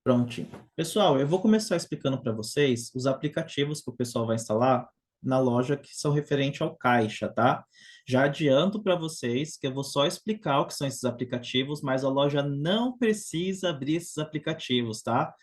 Prontinho. Pessoal, eu vou começar explicando para vocês os aplicativos que o pessoal vai instalar na loja que são referente ao Caixa, tá? Já adianto para vocês que eu vou só explicar o que são esses aplicativos, mas a loja não precisa abrir esses aplicativos, tá?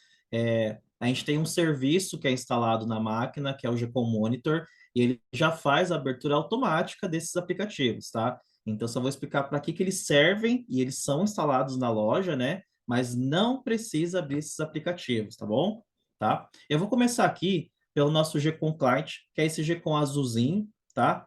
A gente tem um serviço que é instalado na máquina, que é o GCom Monitor, e ele já faz a abertura automática desses aplicativos, tá? Então, só vou explicar para que eles servem e eles são instalados na loja, né? Mas não precisa abrir esses aplicativos, tá bom? Tá? Eu vou começar aqui pelo nosso GCom Client, que é esse GCom azulzinho, tá?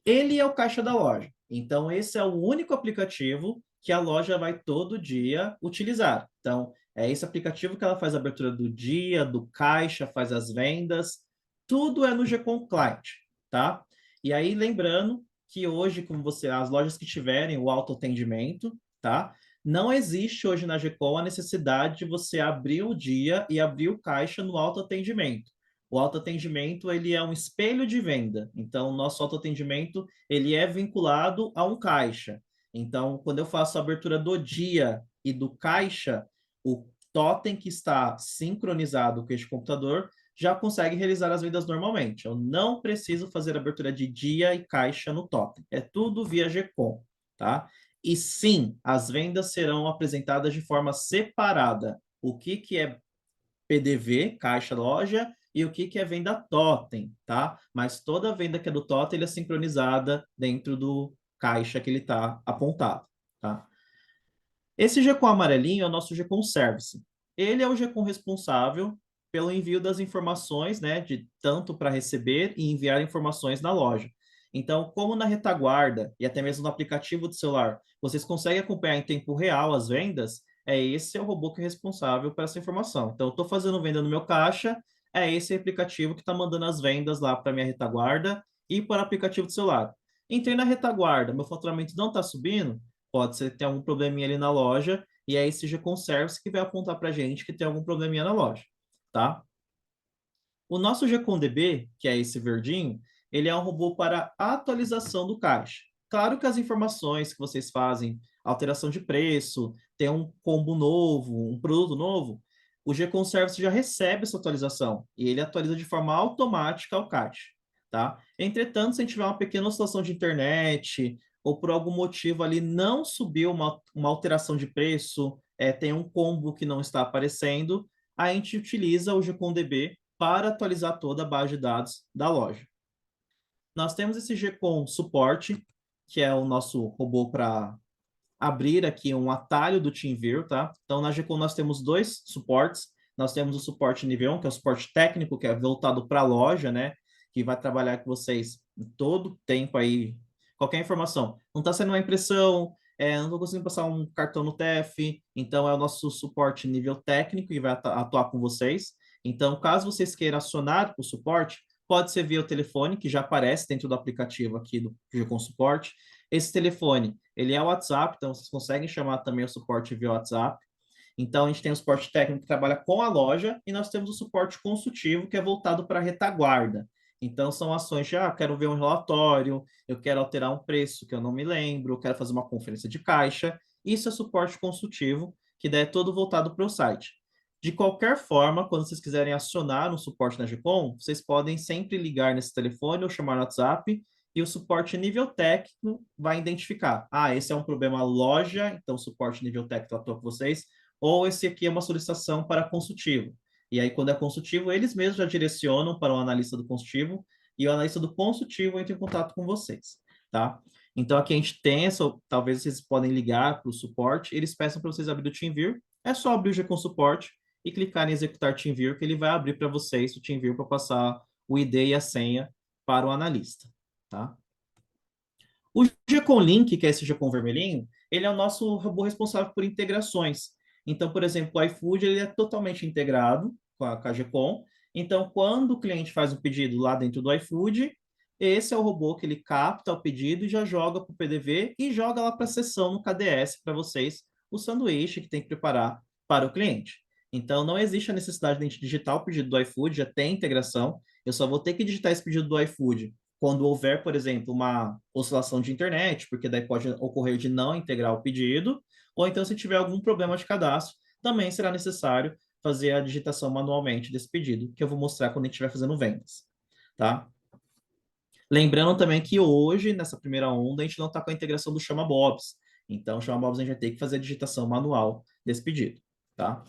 Ele é o caixa da loja. Então, esse é o único aplicativo que a loja vai todo dia utilizar. Então, é esse aplicativo que ela faz a abertura do dia, do caixa, faz as vendas, tudo é no GCom Client, tá? E aí, lembrando que hoje, como você, as lojas que tiverem o autoatendimento, tá? Não existe hoje na GCom a necessidade de você abrir o dia e abrir o caixa no autoatendimento. O autoatendimento, ele é um espelho de venda. Então, o nosso autoatendimento, ele é vinculado a um caixa. Então, quando eu faço a abertura do dia e do caixa, o totem que está sincronizado com este computador já consegue realizar as vendas normalmente. Eu não preciso fazer abertura de dia e caixa no totem. É tudo via GCom, tá? E sim, as vendas serão apresentadas de forma separada. O que é PDV, caixa loja, e o que é venda totem, tá? Mas toda venda que é do totem, ele é sincronizada dentro do caixa que ele está apontado, tá? Esse GCom amarelinho é o nosso GCom Service. Ele é o GCom responsável pelo envio das informações, né, de tanto para receber e enviar informações na loja. Então, como na retaguarda e até mesmo no aplicativo do celular, vocês conseguem acompanhar em tempo real as vendas, esse é o robô que é responsável por essa informação. Então, eu estou fazendo venda no meu caixa, é esse aplicativo que está mandando as vendas lá para minha retaguarda e para o aplicativo do celular. Entrei na retaguarda, meu faturamento não está subindo, pode ser que tenha algum probleminha ali na loja, e aí esse G-Conservice que vai apontar para a gente que tem algum probleminha na loja, tá? O nosso GCOM-DB, que é esse verdinho, ele é um robô para atualização do caixa. Claro que as informações que vocês fazem, alteração de preço, tem um combo novo, um produto novo, o GCOM Service já recebe essa atualização e ele atualiza de forma automática o caixa, tá? Entretanto, se a gente tiver uma pequena oscilação de internet ou por algum motivo ali não subiu uma alteração de preço, tem um combo que não está aparecendo, a gente utiliza o GCOM-DB para atualizar toda a base de dados da loja. Nós temos esse GCOM Suporte, que é o nosso robô para abrir aqui um atalho do TeamViewer, tá? Então, na GCOM nós temos dois suportes. Nós temos o suporte nível 1, que é o suporte técnico, que é voltado para a loja, né? Que vai trabalhar com vocês todo o tempo aí, qualquer informação. Não está sendo uma impressão, não estou conseguindo passar um cartão no TEF, então é o nosso suporte nível técnico que vai atuar com vocês. Então, caso vocês queiram acionar o suporte, pode ser via o telefone, que já aparece dentro do aplicativo aqui do GCOM Suporte. Esse telefone, ele é o WhatsApp, então vocês conseguem chamar também o suporte via WhatsApp. Então, a gente tem o suporte técnico que trabalha com a loja e nós temos o suporte consultivo, que é voltado para a retaguarda. Então, são ações de, quero ver um relatório, eu quero alterar um preço que eu não me lembro, eu quero fazer uma conferência de caixa. Isso é suporte consultivo, que daí é todo voltado para o site. De qualquer forma, quando vocês quiserem acionar um suporte na GCOM, vocês podem sempre ligar nesse telefone ou chamar no WhatsApp e o suporte nível técnico vai identificar. Esse é um problema loja, então o suporte nível técnico atua com vocês, ou esse aqui é uma solicitação para consultivo. E aí, quando é consultivo, eles mesmos já direcionam para o analista do consultivo e o analista do consultivo entra em contato com vocês, tá? Então, aqui a gente tem essa, talvez vocês podem ligar para o suporte, eles peçam para vocês abrir o TeamViewer, é só abrir o GCom Suporte e clicar em executar TeamViewer, que ele vai abrir para vocês o TeamViewer para passar o ID e a senha para o analista, tá? O GCom Link, que é esse GCom vermelhinho, ele é o nosso robô responsável por integrações. Então, por exemplo, o iFood ele é totalmente integrado com a GCom. Então, quando o cliente faz um pedido lá dentro do iFood, esse é o robô que ele capta o pedido e já joga para o PDV e joga lá para a seção no KDS para vocês o sanduíche que tem que preparar para o cliente. Então, não existe a necessidade de a gente digitar o pedido do iFood, já tem integração. Eu só vou ter que digitar esse pedido do iFood quando houver, por exemplo, uma oscilação de internet, porque daí pode ocorrer de não integrar o pedido, ou então se tiver algum problema de cadastro, também será necessário fazer a digitação manualmente desse pedido, que eu vou mostrar quando a gente estiver fazendo vendas, tá? Lembrando também que hoje, nessa primeira onda, a gente não está com a integração do Chama Bobs. Então, o Chama Bobs a gente vai ter que fazer a digitação manual desse pedido, tá?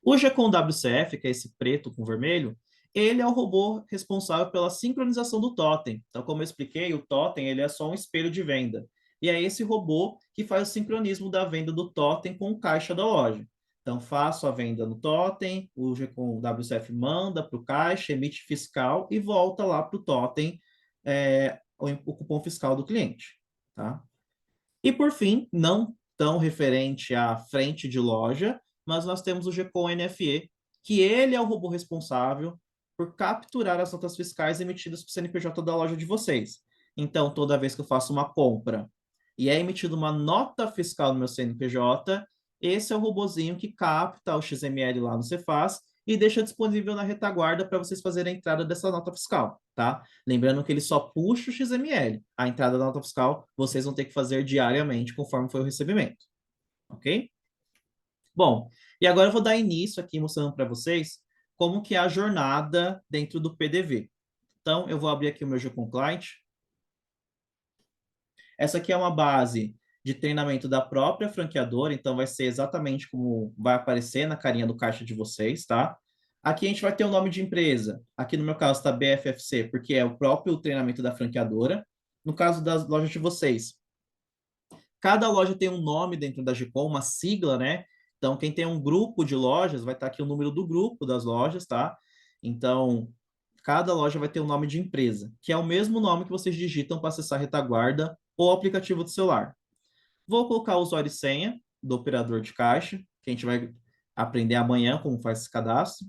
O Gcon WCF, que é esse preto com vermelho, ele é o robô responsável pela sincronização do totem. Então, como eu expliquei, o totem ele é só um espelho de venda. E é esse robô que faz o sincronismo da venda do totem com o caixa da loja. Então, faço a venda no totem, o Gcon WCF manda para o caixa, emite fiscal e volta lá para o totem o cupom fiscal do cliente. Tá? E, por fim, não tão referente à frente de loja, mas nós temos o Gcon NFE, que ele é o robô responsável por capturar as notas fiscais emitidas para o CNPJ da loja de vocês. Então, toda vez que eu faço uma compra e é emitida uma nota fiscal no meu CNPJ, esse é o robozinho que capta o XML lá no Cefaz e deixa disponível na retaguarda para vocês fazerem a entrada dessa nota fiscal, tá? Lembrando que ele só puxa o XML. A entrada da nota fiscal vocês vão ter que fazer diariamente, conforme foi o recebimento, ok? Bom, e agora eu vou dar início aqui mostrando para vocês como que é a jornada dentro do PDV. Então, eu vou abrir aqui o meu Gcon Client. Essa aqui é uma base de treinamento da própria franqueadora, então vai ser exatamente como vai aparecer na carinha do caixa de vocês, tá? Aqui a gente vai ter o nome de empresa. Aqui no meu caso está BFFC, porque é o próprio treinamento da franqueadora. No caso das lojas de vocês, cada loja tem um nome dentro da Gcon, uma sigla, né? Então, quem tem um grupo de lojas, vai estar aqui o número do grupo das lojas, tá? Então, cada loja vai ter um nome de empresa, que é o mesmo nome que vocês digitam para acessar a retaguarda ou aplicativo do celular. Vou colocar o usuário e senha do operador de caixa, que a gente vai aprender amanhã como faz esse cadastro.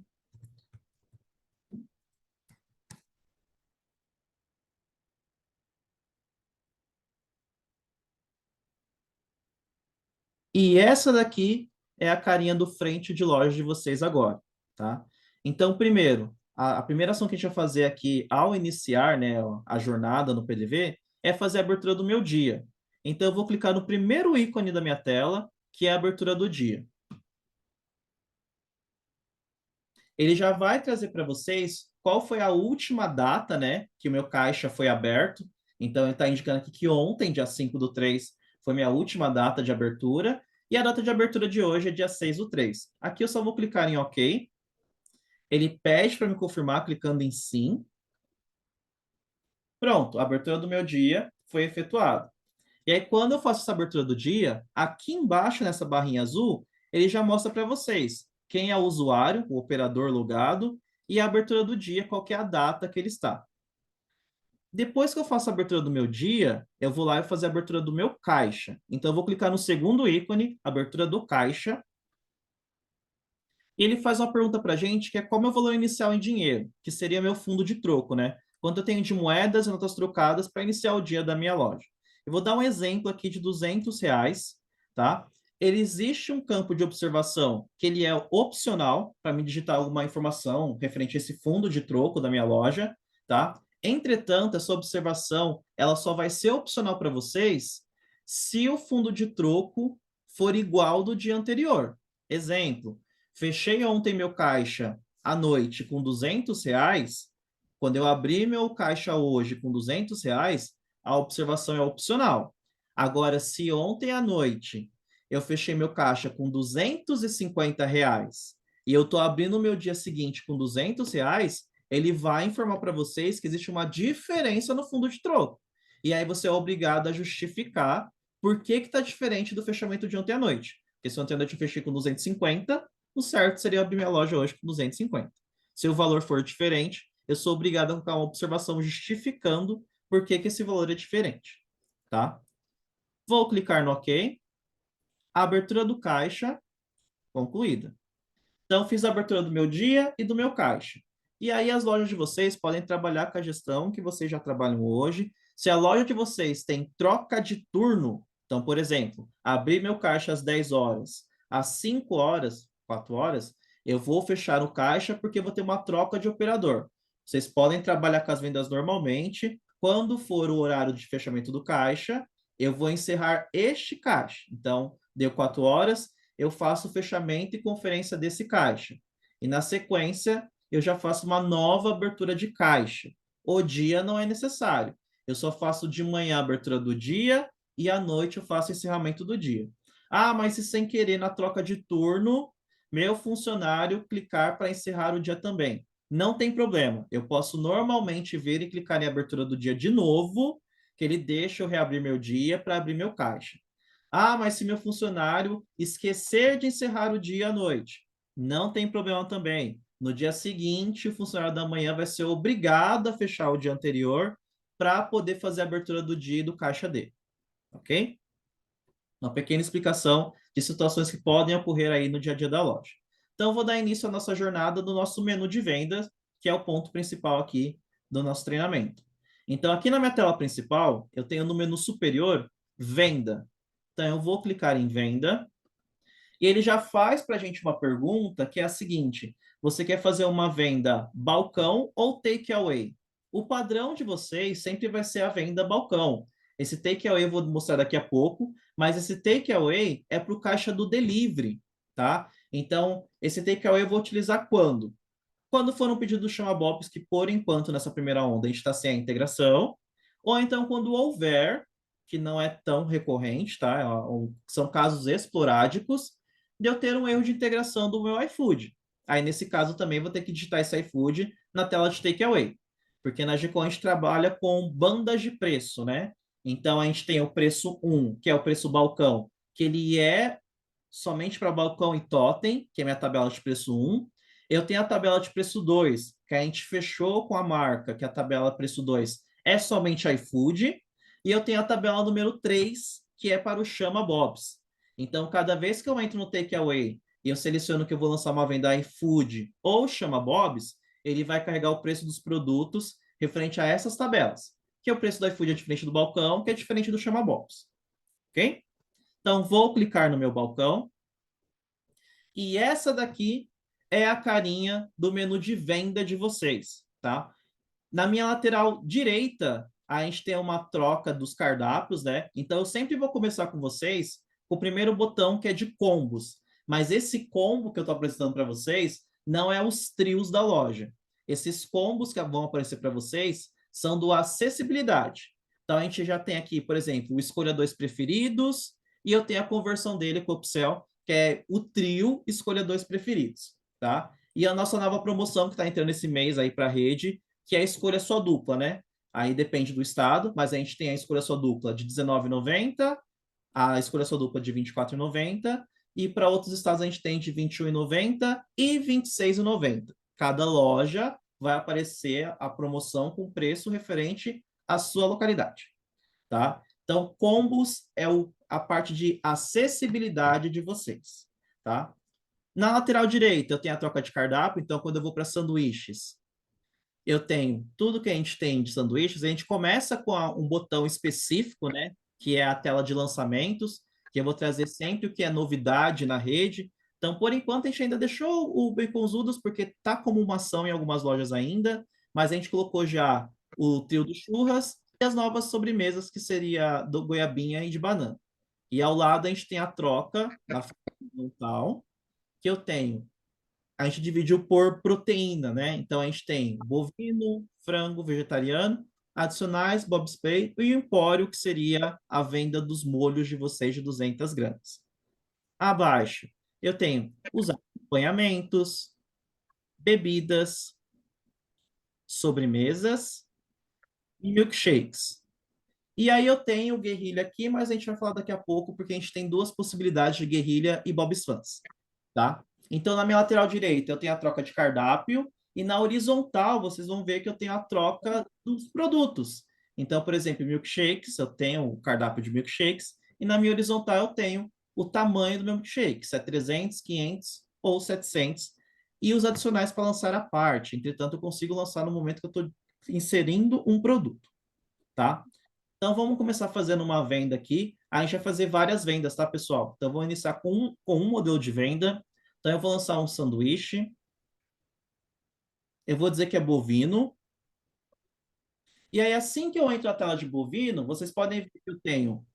E essa daqui é a carinha do frente de loja de vocês agora, tá? Então, primeiro, a primeira ação que a gente vai fazer aqui ao iniciar, né, a jornada no PDV é fazer a abertura do meu dia. Então, eu vou clicar no primeiro ícone da minha tela, que é a abertura do dia. Ele já vai trazer para vocês qual foi a última data, né, que o meu caixa foi aberto. Então, ele está indicando aqui que ontem, dia 5/3, foi minha última data de abertura. E a data de abertura de hoje é dia 6/3. Aqui eu só vou clicar em OK. Ele pede para me confirmar clicando em Sim. Pronto, a abertura do meu dia foi efetuada. E aí, quando eu faço essa abertura do dia, aqui embaixo, nessa barrinha azul, ele já mostra para vocês quem é o usuário, o operador logado, e a abertura do dia, qual que é a data que ele está. Depois que eu faço a abertura do meu dia, eu vou lá e fazer a abertura do meu caixa. Então, eu vou clicar no segundo ícone, abertura do caixa, e ele faz uma pergunta para a gente, que é qual é o meu valor inicial em dinheiro, que seria meu fundo de troco, né? Quanto eu tenho de moedas e notas trocadas para iniciar o dia da minha loja. Eu vou dar um exemplo aqui de R$ 200, tá? Ele existe um campo de observação que ele é opcional para me digitar alguma informação referente a esse fundo de troco da minha loja, tá? Entretanto, essa observação ela só vai ser opcional para vocês se o fundo de troco for igual do dia anterior. Exemplo, fechei ontem meu caixa à noite com R$ 200. Quando eu abrir meu caixa hoje com R$ 200, a observação é opcional. Agora, se ontem à noite eu fechei meu caixa com R$ 250 e eu estou abrindo o meu dia seguinte com R$ 200, ele vai informar para vocês que existe uma diferença no fundo de troco. E aí você é obrigado a justificar por que está diferente do fechamento de ontem à noite. Porque se ontem à noite eu fechei com 250, o certo seria abrir minha loja hoje com 250. Se o valor for diferente, eu sou obrigado a colocar uma observação justificando por que esse valor é diferente, tá? Vou clicar no OK. A abertura do caixa concluída. Então, fiz a abertura do meu dia e do meu caixa. E aí, as lojas de vocês podem trabalhar com a gestão que vocês já trabalham hoje. Se a loja de vocês tem troca de turno, então, por exemplo, abrir meu caixa às 10 horas, às 5 horas, 4 horas, eu vou fechar o caixa porque vou ter uma troca de operador. Vocês podem trabalhar com as vendas normalmente. Quando for o horário de fechamento do caixa, eu vou encerrar este caixa. Então, deu 4 horas, eu faço o fechamento e conferência desse caixa. E na sequência, eu já faço uma nova abertura de caixa. O dia não é necessário. Eu só faço de manhã a abertura do dia e à noite eu faço o encerramento do dia. Ah, mas se sem querer na troca de turno, meu funcionário clicar para encerrar o dia também. Não tem problema. Eu posso normalmente ver e clicar em abertura do dia de novo, que ele deixa eu reabrir meu dia para abrir meu caixa. Ah, mas se meu funcionário esquecer de encerrar o dia à noite, não tem problema também. No dia seguinte, o funcionário da manhã vai ser obrigado a fechar o dia anterior para poder fazer a abertura do dia e do caixa dele, ok? Uma pequena explicação de situações que podem ocorrer aí no dia a dia da loja. Então, vou dar início à nossa jornada do nosso menu de vendas, que é o ponto principal aqui do nosso treinamento. Então, aqui na minha tela principal, eu tenho no menu superior, Venda. Então, eu vou clicar em Venda, e ele já faz para a gente uma pergunta que é a seguinte: você quer fazer uma venda balcão ou takeaway? O padrão de vocês sempre vai ser a venda balcão. Esse takeaway eu vou mostrar daqui a pouco, mas esse takeaway é para o caixa do delivery, tá? Então, esse takeaway eu vou utilizar quando? Quando for um pedido do Chama Bob's, que por enquanto nessa primeira onda a gente está sem a integração, ou então quando houver, que não é tão recorrente, tá? São casos esporádicos, de eu ter um erro de integração do meu iFood. Aí, nesse caso, também vou ter que digitar esse iFood na tela de takeaway, porque na Gcom a gente trabalha com bandas de preço, né? Então, a gente tem o preço 1, que é o preço balcão, que ele é somente para balcão e totem, que é a minha tabela de preço 1. Eu tenho a tabela de preço 2, que a gente fechou com a marca, que a tabela preço 2 é somente iFood. E eu tenho a tabela número 3, que é para o Chama Bob's. Então, cada vez que eu entro no Takeaway e eu seleciono que eu vou lançar uma venda iFood ou Chama Bob's, ele vai carregar o preço dos produtos referente a essas tabelas. Que é o preço do iFood é diferente do balcão, que é diferente do Chama Bob's. Ok? Então, vou clicar no meu balcão. E essa daqui é a carinha do menu de venda de vocês, tá? Na minha lateral direita, a gente tem uma troca dos cardápios, né? Então, eu sempre vou começar com vocês com o primeiro botão, que é de combos. Mas esse combo que eu estou apresentando para vocês não é os trios da loja. Esses combos que vão aparecer para vocês são do acessibilidade. Então, a gente já tem aqui, por exemplo, o escolha dois preferidos, e eu tenho a conversão dele com o upsell, que é o trio escolha dois preferidos, tá? E a nossa nova promoção que está entrando esse mês aí para a rede, que é a escolha só dupla, né? Aí depende do estado, mas a gente tem a escolha só dupla de R$19,90, a escolha só dupla de R$24,90, e para outros estados a gente tem de R$21,90 e R$26,90. Cada loja vai aparecer a promoção com preço referente à sua localidade, tá? Então, combos é a parte de acessibilidade de vocês, tá? Na lateral direita, eu tenho a troca de cardápio, então quando eu vou para sanduíches, eu tenho tudo que a gente tem de sanduíches. A gente começa com um botão específico, né? Que é a tela de lançamentos, que eu vou trazer sempre o que é novidade na rede. Então, por enquanto, a gente ainda deixou o Baconzudos, porque tá como uma ação em algumas lojas ainda, mas a gente colocou já o trio do churras e as novas sobremesas, que seria do goiabinha e de banana. E ao lado a gente tem a troca na frontal, que eu tenho a gente dividiu por proteína, né? Então a gente tem bovino, frango, vegetariano, adicionais, Bob's Pay e o empório, que seria a venda dos molhos de vocês de 200 gramas. Abaixo, eu tenho os acompanhamentos, bebidas, sobremesas e milkshakes. E aí eu tenho o guerrilha aqui, mas a gente vai falar daqui a pouco, porque a gente tem duas possibilidades de guerrilha e Bob's Fans, tá? Então, na minha lateral direita, eu tenho a troca de cardápio, e na horizontal, vocês vão ver que eu tenho a troca dos produtos. Então, por exemplo, milkshakes, eu tenho o cardápio de milkshakes, e na minha horizontal eu tenho o tamanho do meu milkshake, se é 300, 500 ou 700, e os adicionais para lançar à parte. Entretanto, eu consigo lançar no momento que eu estou inserindo um produto, tá? Então, vamos começar fazendo uma venda aqui. A gente vai fazer várias vendas, tá, pessoal? Então, vou iniciar com um modelo de venda. Então, eu vou lançar um sanduíche. Eu vou dizer que é bovino. E aí, assim que eu entro na tela de bovino, vocês podem ver que eu tenho.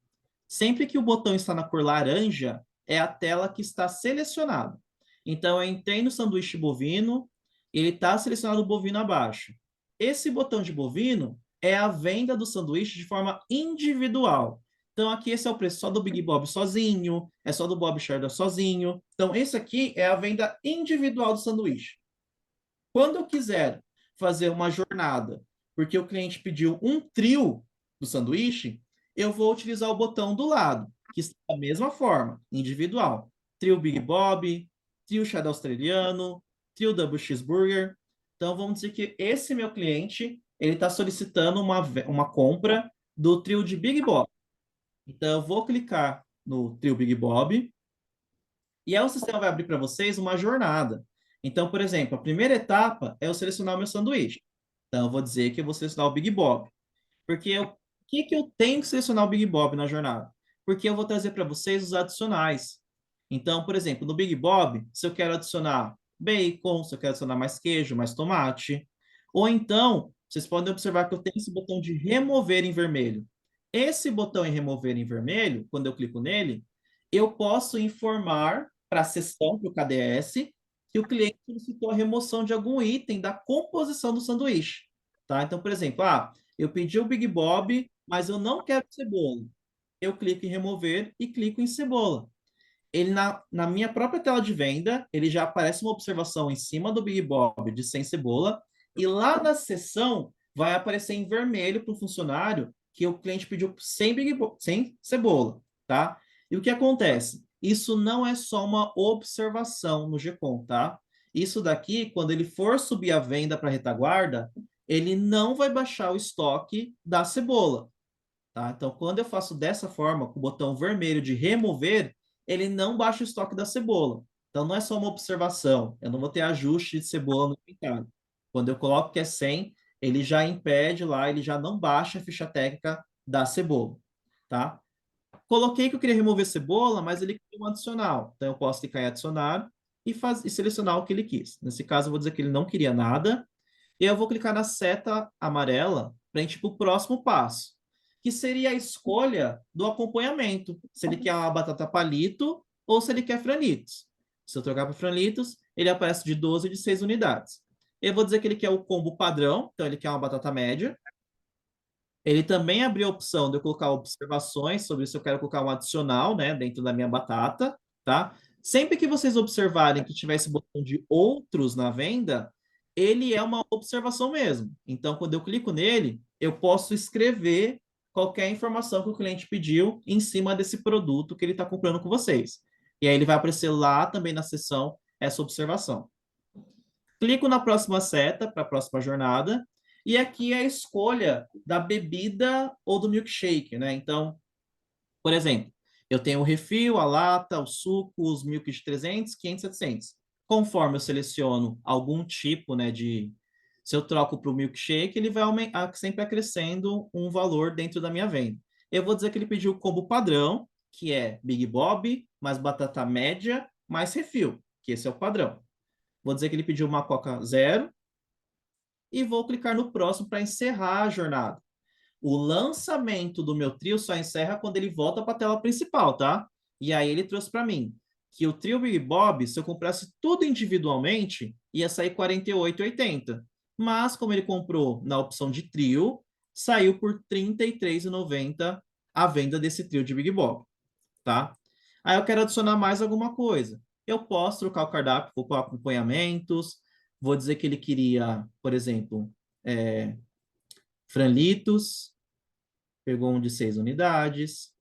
Sempre que o botão está na cor laranja, é a tela que está selecionada. Então, eu entrei no sanduíche bovino, ele está selecionado o bovino abaixo. Esse botão de bovino é a venda do sanduíche de forma individual. Então, aqui esse é o preço só do Big Bob sozinho, é só do Bob Cheddar sozinho. Então, esse aqui é a venda individual do sanduíche. Quando eu quiser fazer uma jornada, porque o cliente pediu um trio do sanduíche, eu vou utilizar o botão do lado, que está da mesma forma, individual. Trio Big Bob, trio Cheddar Australiano, trio Double Cheeseburger. Então, vamos dizer que esse meu cliente, ele está solicitando uma compra do trio de Big Bob. Então, eu vou clicar no trio Big Bob, e aí o sistema vai abrir para vocês uma jornada. Então, por exemplo, a primeira etapa é eu selecionar o meu sanduíche. Então, eu vou dizer que eu vou selecionar o Big Bob. O que que eu tenho que selecionar o Big Bob na jornada? Porque eu vou trazer para vocês os adicionais. Então, por exemplo, no Big Bob, se eu quero adicionar bacon, se eu quero adicionar mais queijo, mais tomate. Ou então, vocês podem observar que eu tenho esse botão de remover em vermelho. Esse botão em remover em vermelho, quando eu clico nele, eu posso informar para a seção, para o KDS, que o cliente solicitou a remoção de algum item da composição do sanduíche. Tá? Então, por exemplo, eu pedi o Big Bob, mas eu não quero cebola. Eu clico em remover e clico em cebola. Ele na minha própria tela de venda, ele já aparece uma observação em cima do Big Bob de sem cebola, e lá na seção vai aparecer em vermelho para o funcionário que o cliente pediu sem Big Bob, sem cebola, tá? E o que acontece? Isso não é só uma observação no GCOM, tá? Isso daqui, quando ele for subir a venda para a retaguarda, ele não vai baixar o estoque da cebola, tá? Então, quando eu faço dessa forma, com o botão vermelho de remover, ele não baixa o estoque da cebola. Então, não é só uma observação. Eu não vou ter ajuste de cebola no inventário. Quando eu coloco que é 100, ele já impede lá, ele já não baixa a ficha técnica da cebola, tá? Coloquei que eu queria remover cebola, mas ele queria um adicional. Então, eu posso clicar em adicionar e selecionar o que ele quis. Nesse caso, eu vou dizer que ele não queria nada. E eu vou clicar na seta amarela para a gente ir para o próximo passo, que seria a escolha do acompanhamento. Se ele quer uma batata palito ou se ele quer franitos. Se eu trocar para franitos, ele aparece de 12 e de 6 unidades. Eu vou dizer que ele quer o combo padrão, então ele quer uma batata média. Ele também abriu a opção de eu colocar observações sobre se eu quero colocar um adicional, né, dentro da minha batata, tá? Sempre que vocês observarem que tiver esse botão de outros na venda, ele é uma observação mesmo. Então, quando eu clico nele, eu posso escrever qualquer informação que o cliente pediu em cima desse produto que ele está comprando com vocês. E aí ele vai aparecer lá também na seção essa observação. Clico na próxima seta para a próxima jornada. E aqui é a escolha da bebida ou do milkshake, né? Então, por exemplo, eu tenho o refil, a lata, o suco, os milk de 300, 500, 700. Conforme eu seleciono algum tipo, né, de... Se eu troco para o milkshake, ele vai sempre acrescendo um valor dentro da minha venda. Eu vou dizer que ele pediu o combo padrão, que é Big Bob, mais batata média, mais refil, que esse é o padrão. Vou dizer que ele pediu uma Coca Zero e vou clicar no próximo para encerrar a jornada. O lançamento do meu trio só encerra quando ele volta para a tela principal, tá? E aí ele trouxe para mim que o trio Big Bob, se eu comprasse tudo individualmente, ia sair R$ 48,80. Mas como ele comprou na opção de trio, saiu por R$ 33,90 a venda desse trio de Big Bob, tá? Aí eu quero adicionar mais alguma coisa. Eu posso trocar o cardápio, vou para acompanhamentos, vou dizer que ele queria, por exemplo, franlitos, pegou um de 6 unidades.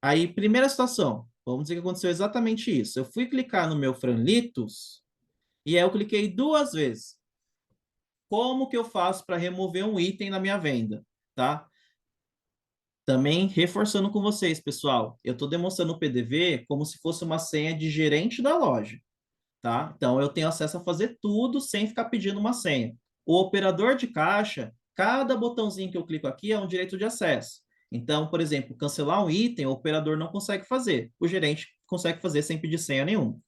Aí, primeira situação, vamos dizer que aconteceu exatamente isso. Eu fui clicar no meu franlitos e aí eu cliquei 2 vezes. Como que eu faço para remover um item na minha venda, tá? Também reforçando com vocês, pessoal, eu estou demonstrando o PDV como se fosse uma senha de gerente da loja, tá? Então, eu tenho acesso a fazer tudo sem ficar pedindo uma senha. O operador de caixa, cada botãozinho que eu clico aqui é um direito de acesso. Então, por exemplo, cancelar um item, o operador não consegue fazer. O gerente consegue fazer sem pedir senha nenhuma.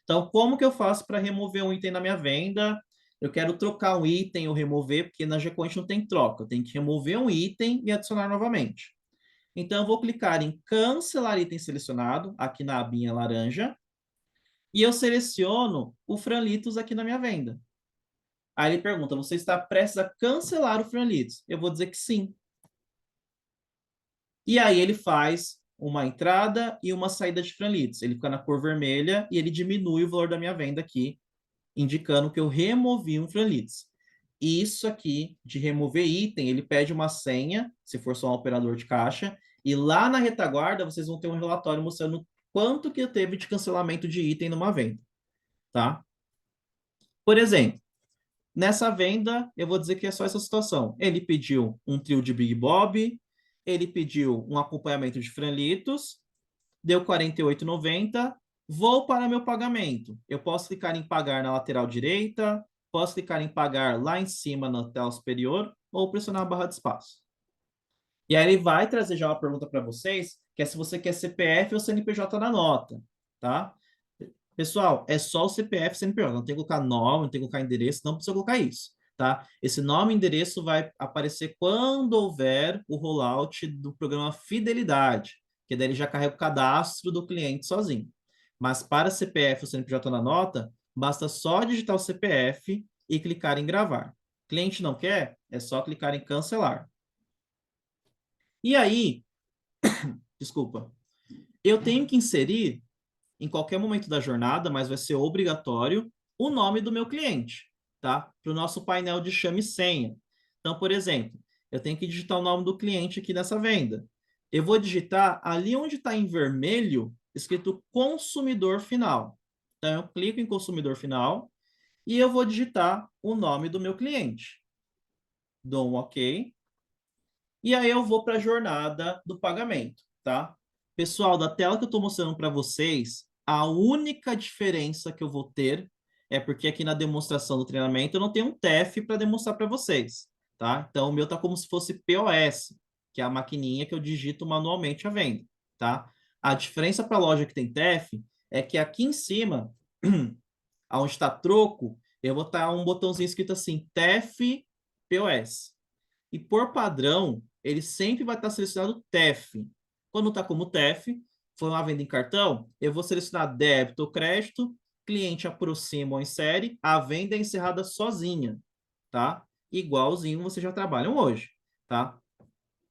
Então, como que eu faço para remover um item na minha venda? Eu quero trocar um item ou remover, porque na GCOINT não tem troca. Eu tenho que remover um item e adicionar novamente. Então, eu vou clicar em cancelar item selecionado, aqui na abinha laranja, e eu seleciono o Franlitos aqui na minha venda. Aí ele pergunta, você está prestes a cancelar o Franlitos? Eu vou dizer que sim. E aí ele faz uma entrada e uma saída de Franlitos. Ele fica na cor vermelha e ele diminui o valor da minha venda aqui, indicando que eu removi um Franlitos. Isso aqui de remover item, ele pede uma senha, se for só um operador de caixa, e lá na retaguarda vocês vão ter um relatório mostrando quanto que teve de cancelamento de item numa venda, tá? Por exemplo, nessa venda, eu vou dizer que é só essa situação. Ele pediu um trio de Big Bob, ele pediu um acompanhamento de franlitos, deu R$ 48,90. Vou para meu pagamento. Eu posso clicar em pagar na lateral direita, posso clicar em pagar lá em cima na tela superior ou pressionar a barra de espaço. E aí ele vai trazer já uma pergunta para vocês, que é se você quer CPF ou CNPJ na nota, tá? Pessoal, é só o CPF e CNPJ, não tem que colocar nome, não tem que colocar endereço, não precisa colocar isso, tá? Esse nome e endereço vai aparecer quando houver o rollout do programa Fidelidade, que daí ele já carrega o cadastro do cliente sozinho. Mas para CPF ou CNPJ na nota, basta só digitar o CPF e clicar em gravar. Cliente não quer? É só clicar em cancelar. E aí, desculpa, eu tenho que inserir em qualquer momento da jornada, mas vai ser obrigatório, o nome do meu cliente, tá? Para o nosso painel de chame e senha. Então, por exemplo, eu tenho que digitar o nome do cliente aqui nessa venda. Eu vou digitar ali onde está em vermelho, escrito consumidor final. Então, eu clico em consumidor final e eu vou digitar o nome do meu cliente. Dou um OK. E aí eu vou para a jornada do pagamento, tá? Pessoal, da tela que eu estou mostrando para vocês, a única diferença que eu vou ter é porque aqui na demonstração do treinamento eu não tenho um TEF para demonstrar para vocês, tá? Então o meu tá como se fosse POS, que é a maquininha que eu digito manualmente a venda, tá? A diferença para a loja que tem TEF é que aqui em cima, onde está troco, eu vou estar um botãozinho escrito assim, TEF POS. E por padrão, ele sempre vai estar selecionado TEF. Quando está como TEF, foi uma venda em cartão, eu vou selecionar débito ou crédito, cliente aproxima ou insere, a venda é encerrada sozinha, tá? Igualzinho vocês já trabalham hoje, tá?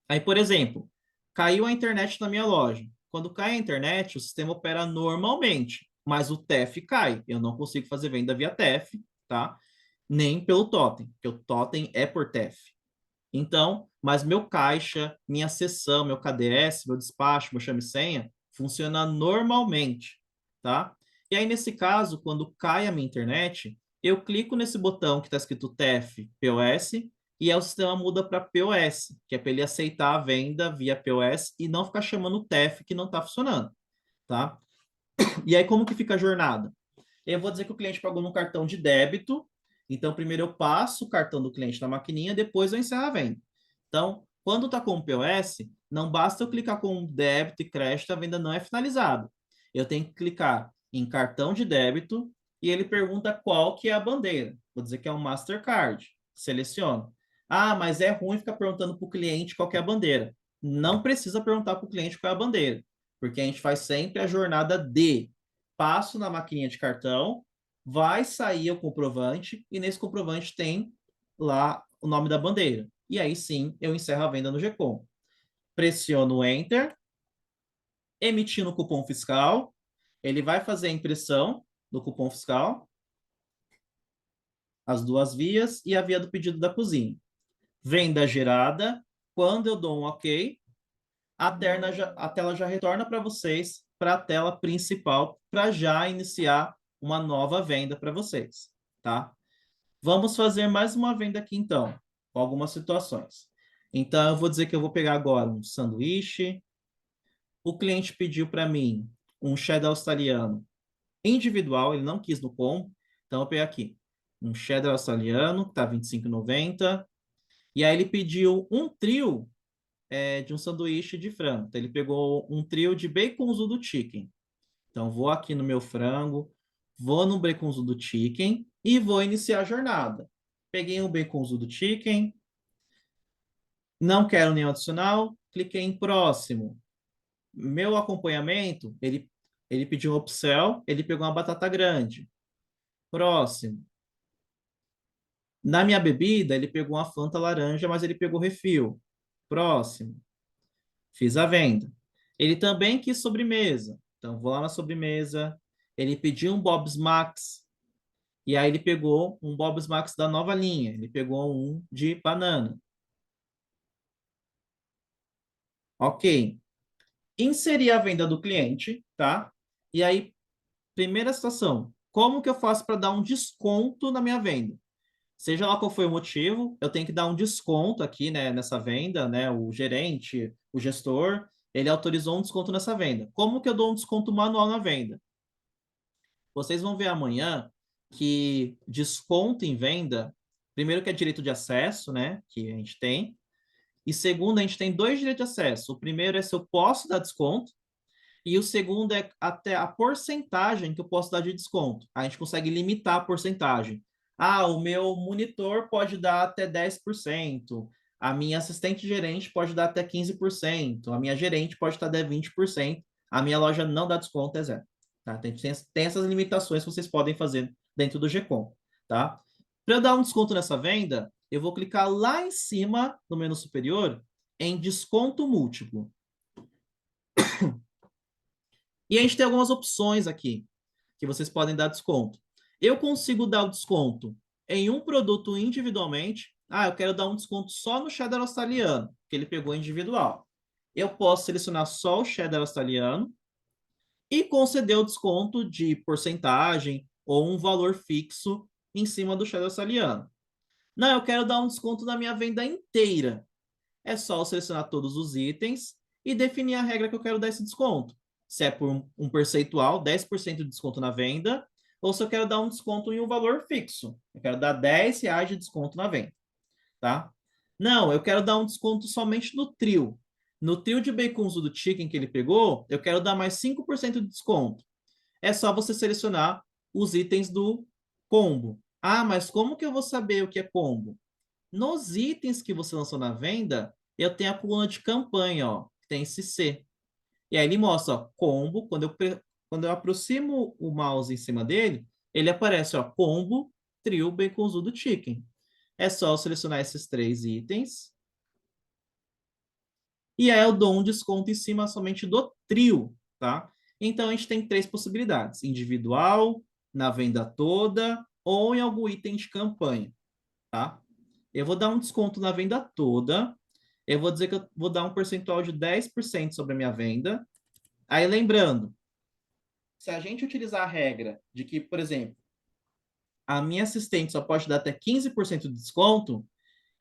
Aí, por exemplo, caiu a internet na minha loja. Quando cai a internet, o sistema opera normalmente, mas o TEF cai. Eu não consigo fazer venda via TEF, tá? Nem pelo totem, porque o totem é por TEF. Então, mas meu caixa, minha sessão, meu KDS, meu despacho, meu chame-senha, funciona normalmente, tá? E aí, nesse caso, quando cai a minha internet, eu clico nesse botão que está escrito TEF POS e aí o sistema muda para POS, que é para ele aceitar a venda via POS e não ficar chamando o TEF que não está funcionando, tá? E aí, como que fica a jornada? Eu vou dizer que o cliente pagou no cartão de débito. Então, primeiro eu passo o cartão do cliente na maquininha, depois eu encerro a venda. Então, quando está com o POS, não basta eu clicar com débito e crédito, a venda não é finalizada. Eu tenho que clicar em cartão de débito e ele pergunta qual que é a bandeira. Vou dizer que é um Mastercard. Seleciono. Ah, mas é ruim ficar perguntando para o cliente qual que é a bandeira. Não precisa perguntar para o cliente qual é a bandeira, porque a gente faz sempre a jornada de passo na maquininha de cartão, vai sair o comprovante e nesse comprovante tem lá o nome da bandeira. E aí sim, eu encerro a venda no GCOM. Pressiono Enter, emitindo o cupom fiscal, ele vai fazer a impressão do cupom fiscal, as duas vias e a via do pedido da cozinha. Venda gerada, quando eu dou um OK, a tela já retorna para vocês, para a tela principal, para já iniciar uma nova venda para vocês, tá? Vamos fazer mais uma venda aqui, então, com algumas situações. Então, eu vou dizer que eu vou pegar agora um sanduíche. O cliente pediu para mim um cheddar australiano individual, ele não quis no combo. Então, eu vou pegar aqui um cheddar australiano, que está R$ 25,90. E aí ele pediu um trio de um sanduíche de frango. Então, ele pegou um trio de baconzudo chicken. Então, vou aqui no meu frango, vou no baconzudo chicken e vou iniciar a jornada. Peguei o baconzudo chicken, não quero nenhum adicional, cliquei em próximo. Meu acompanhamento, ele Ele pediu um upsell, ele pegou uma batata grande. Próximo. Na minha bebida, ele pegou uma Fanta laranja, mas ele pegou refil. Próximo. Fiz a venda. Ele também quis sobremesa. Então, vou lá na sobremesa. Ele pediu um Bob's Max. E aí ele pegou um Bob's Max da nova linha. Ele pegou um de banana. Ok. Inserir a venda do cliente, tá? E aí, primeira situação. Como que eu faço para dar um desconto na minha venda? Seja lá qual foi o motivo, eu tenho que dar um desconto aqui, né, nessa venda, né? O gerente, o gestor, ele autorizou um desconto nessa venda. Como que eu dou um desconto manual na venda? Vocês vão ver amanhã que desconto em venda, primeiro que é direito de acesso, né, que a gente tem, e segundo, a gente tem dois direitos de acesso. O primeiro é se eu posso dar desconto, e o segundo é até a porcentagem que eu posso dar de desconto. A gente consegue limitar a porcentagem. Ah, o meu monitor pode dar até 10%. A minha assistente gerente pode dar até 15%. A minha gerente pode estar até 20%. A minha loja não dá desconto, é zero. Tá? Tem essas limitações que vocês podem fazer dentro do GCOM. Tá? Para eu dar um desconto nessa venda, eu vou clicar lá em cima, no menu superior, em desconto múltiplo. E a gente tem algumas opções aqui que vocês podem dar desconto. Eu consigo dar o desconto em um produto individualmente. Ah, eu quero dar um desconto só no cheddar australiano, que ele pegou individual. Eu posso selecionar só o cheddar australiano e conceder o desconto de porcentagem ou um valor fixo em cima do cheddar australiano. Não, eu quero dar um desconto na minha venda inteira. É só selecionar todos os itens e definir a regra que eu quero dar esse desconto. Se é por um percentual, 10% de desconto na venda, ou se eu quero dar um desconto em um valor fixo. Eu quero dar R$ 10 de desconto na venda, tá? Não, eu quero dar um desconto somente no trio. No trio de baconzo do chicken que ele pegou, eu quero dar mais 5% de desconto. É só você selecionar os itens do combo. Ah, mas como que eu vou saber o que é combo? Nos itens que você lançou na venda, eu tenho a coluna de campanha, ó, que tem esse C. E aí ele mostra, ó, combo, quando eu aproximo o mouse em cima dele, ele aparece, ó, combo, trio, baconzudo, chicken. É só eu selecionar esses três itens. E aí eu dou um desconto em cima somente do trio, tá? Então a gente tem três possibilidades: individual, na venda toda, ou em algum item de campanha, tá? Eu vou dar um desconto na venda toda. Eu vou dizer que eu vou dar um percentual de 10% sobre a minha venda. Aí, lembrando, se a gente utilizar a regra de que, por exemplo, a minha assistente só pode dar até 15% de desconto,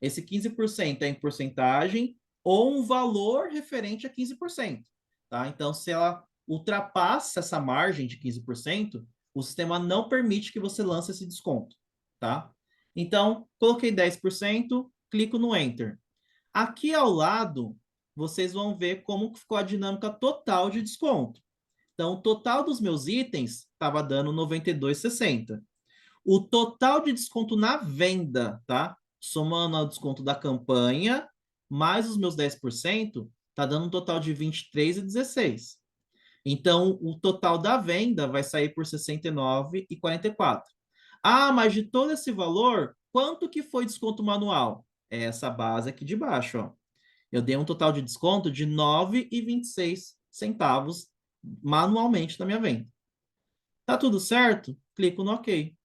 esse 15% é em porcentagem ou um valor referente a 15%. Tá? Então, se ela ultrapassa essa margem de 15%, o sistema não permite que você lance esse desconto. Tá? Então, coloquei 10%, clico no Enter. Aqui ao lado, vocês vão ver como ficou a dinâmica total de desconto. Então, o total dos meus itens estava dando 92,60. O total de desconto na venda, tá? Somando o desconto da campanha, mais os meus 10%, tá dando um total de 23,16. Então, o total da venda vai sair por 69,44. Ah, mas de todo esse valor, quanto que foi desconto manual? É essa base aqui de baixo, ó. Eu dei um total de desconto de 9,26 centavos manualmente na minha venda. Tá tudo certo? Clico no OK.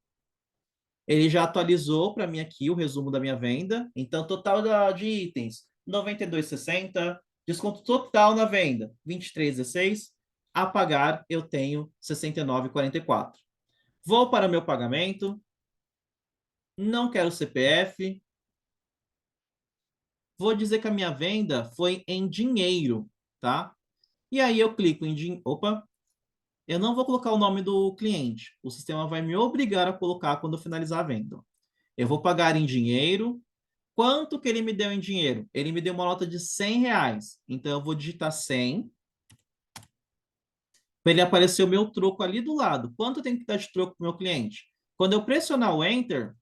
Ele já atualizou para mim aqui o resumo da minha venda. Então, total de itens, 92,60. Desconto total na venda, 23,16. A pagar, eu tenho 69,44. Vou para meu pagamento. Não quero CPF. Vou dizer que a minha venda foi em dinheiro, tá? E aí eu clico em dinheiro. Opa, eu não vou colocar o nome do cliente. O sistema vai me obrigar a colocar quando eu finalizar a venda. Eu vou pagar em dinheiro. Quanto que ele me deu em dinheiro? Ele me deu uma nota de R$ 100. Então eu vou digitar 100 para ele aparecer o meu troco ali do lado. Quanto eu tenho que dar de troco para o meu cliente? Quando eu pressionar o Enter,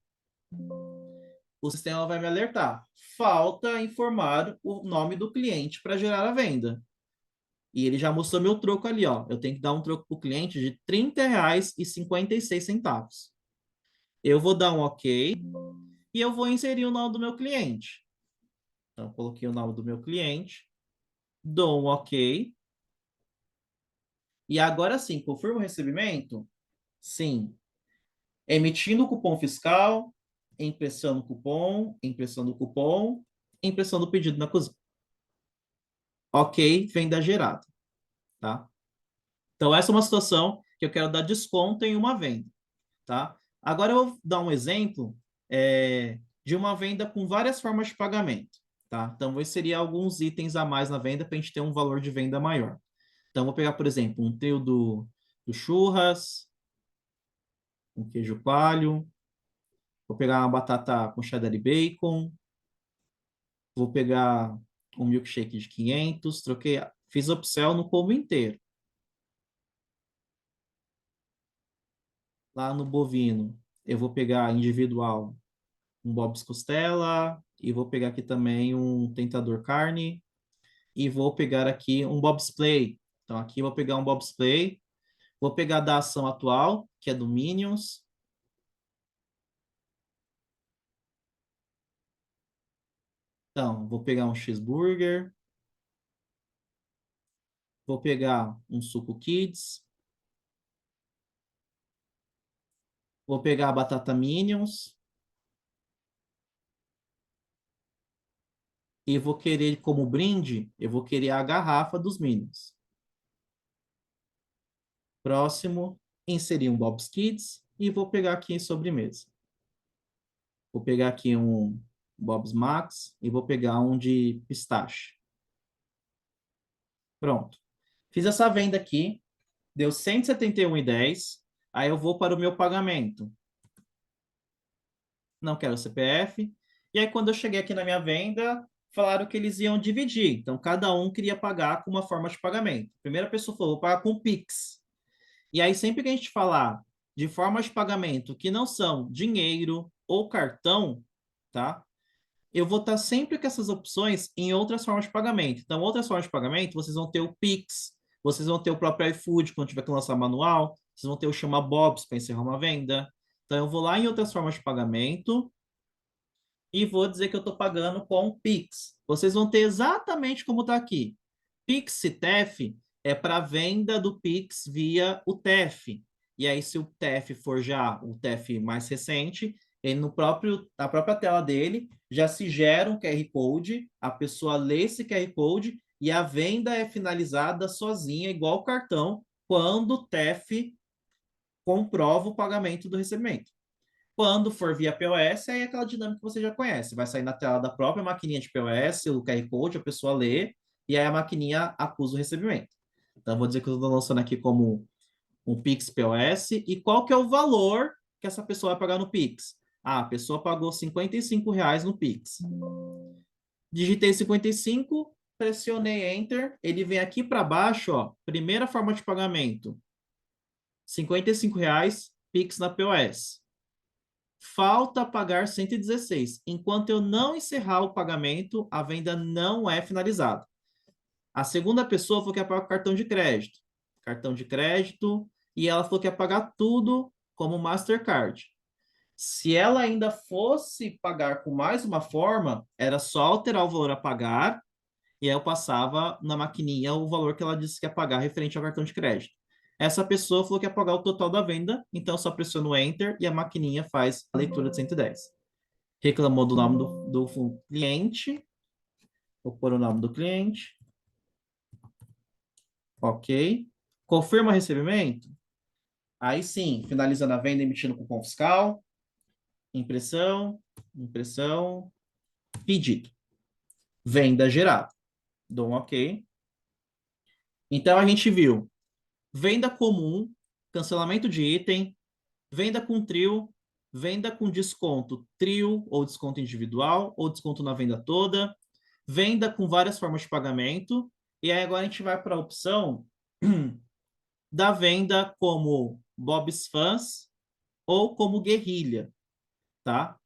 o sistema vai me alertar. Falta informar o nome do cliente para gerar a venda. E ele já mostrou meu troco ali, ó. Eu tenho que dar um troco para o cliente de R$ 30,56. Eu vou dar um OK e eu vou inserir o nome do meu cliente. Então, eu coloquei o nome do meu cliente, dou um OK. E agora sim, confirma o recebimento? Sim. Emitindo o cupom fiscal, impressão do cupom, impressão do pedido na cozinha. OK, venda gerada, tá? Então, essa é uma situação que eu quero dar desconto em uma venda, tá? Agora eu vou dar um exemplo de uma venda com várias formas de pagamento, tá? Então, vou inserir alguns itens a mais na venda para a gente ter um valor de venda maior. Então, vou pegar, por exemplo, um trio do churras, um queijo coalho, vou pegar uma batata com cheddar e bacon, vou pegar um milkshake de 500, troquei, fiz upsell no combo inteiro. Lá no bovino, eu vou pegar individual um Bob's Costela e vou pegar aqui também um Tentador Carne e vou pegar aqui um Bob's Play. Então aqui eu vou pegar um Bob's Play, vou pegar da ação atual, que é do Minions. Então, vou pegar um cheeseburger, vou pegar um suco Kids, vou pegar a batata Minions e vou querer como brinde, eu vou querer a garrafa dos Minions. Próximo, inserir um Bob's Kids e vou pegar aqui em sobremesa. Vou pegar aqui um Bob's Max e vou pegar um de pistache. Pronto. Fiz essa venda aqui, deu 171,10. Aí eu vou para o meu pagamento. Não quero CPF. E aí, quando eu cheguei aqui na minha venda, falaram que eles iam dividir. Então, cada um queria pagar com uma forma de pagamento. A primeira pessoa falou, vou pagar com Pix. E aí, sempre que a gente falar de formas de pagamento que não são dinheiro ou cartão, tá? Eu vou estar sempre com essas opções em outras formas de pagamento. Então, outras formas de pagamento, vocês vão ter o Pix, vocês vão ter o próprio iFood quando tiver que lançar manual, vocês vão ter o Chama Bob's para encerrar uma venda. Então, eu vou lá em outras formas de pagamento e vou dizer que eu estou pagando com o Pix. Vocês vão ter exatamente como está aqui. Pix e TEF é para venda do Pix via o TEF. E aí, se o TEF for já o TEF mais recente, ele na própria tela dele já se gera um QR Code, a pessoa lê esse QR Code e a venda é finalizada sozinha, igual o cartão, quando o TEF comprova o pagamento do recebimento. Quando for via POS, aí é aquela dinâmica que você já conhece. Vai sair na tela da própria maquininha de POS, o QR Code, a pessoa lê, e aí a maquininha acusa o recebimento. Então, vou dizer que eu estou lançando aqui como um Pix POS. E qual que é o valor que essa pessoa vai pagar no Pix? Ah, a pessoa pagou R$ 55 no Pix. Digitei 55, pressionei Enter. Ele vem aqui para baixo, ó, primeira forma de pagamento. R$ 55, Pix na POS. Falta pagar 116. Enquanto eu não encerrar o pagamento, a venda não é finalizada. A segunda pessoa falou que ia pagar com cartão de crédito. Cartão de crédito. E ela falou que ia pagar tudo como Mastercard. Se ela ainda fosse pagar com mais uma forma, era só alterar o valor a pagar e aí eu passava na maquininha o valor que ela disse que ia pagar referente ao cartão de crédito. Essa pessoa falou que ia pagar o total da venda, então eu só pressiono Enter e a maquininha faz a leitura de 110. Reclamou do nome do cliente. Vou pôr o nome do cliente. Ok. Confirma recebimento. Aí sim, finalizando a venda, emitindo cupom fiscal. Impressão, impressão, pedido. Venda gerada. Dou um ok. Então a gente viu venda comum, cancelamento de item, venda com trio, venda com desconto trio ou desconto individual ou desconto na venda toda, venda com várias formas de pagamento. E aí agora a gente vai para a opção da venda como Bob's Fans ou como guerrilha, tá?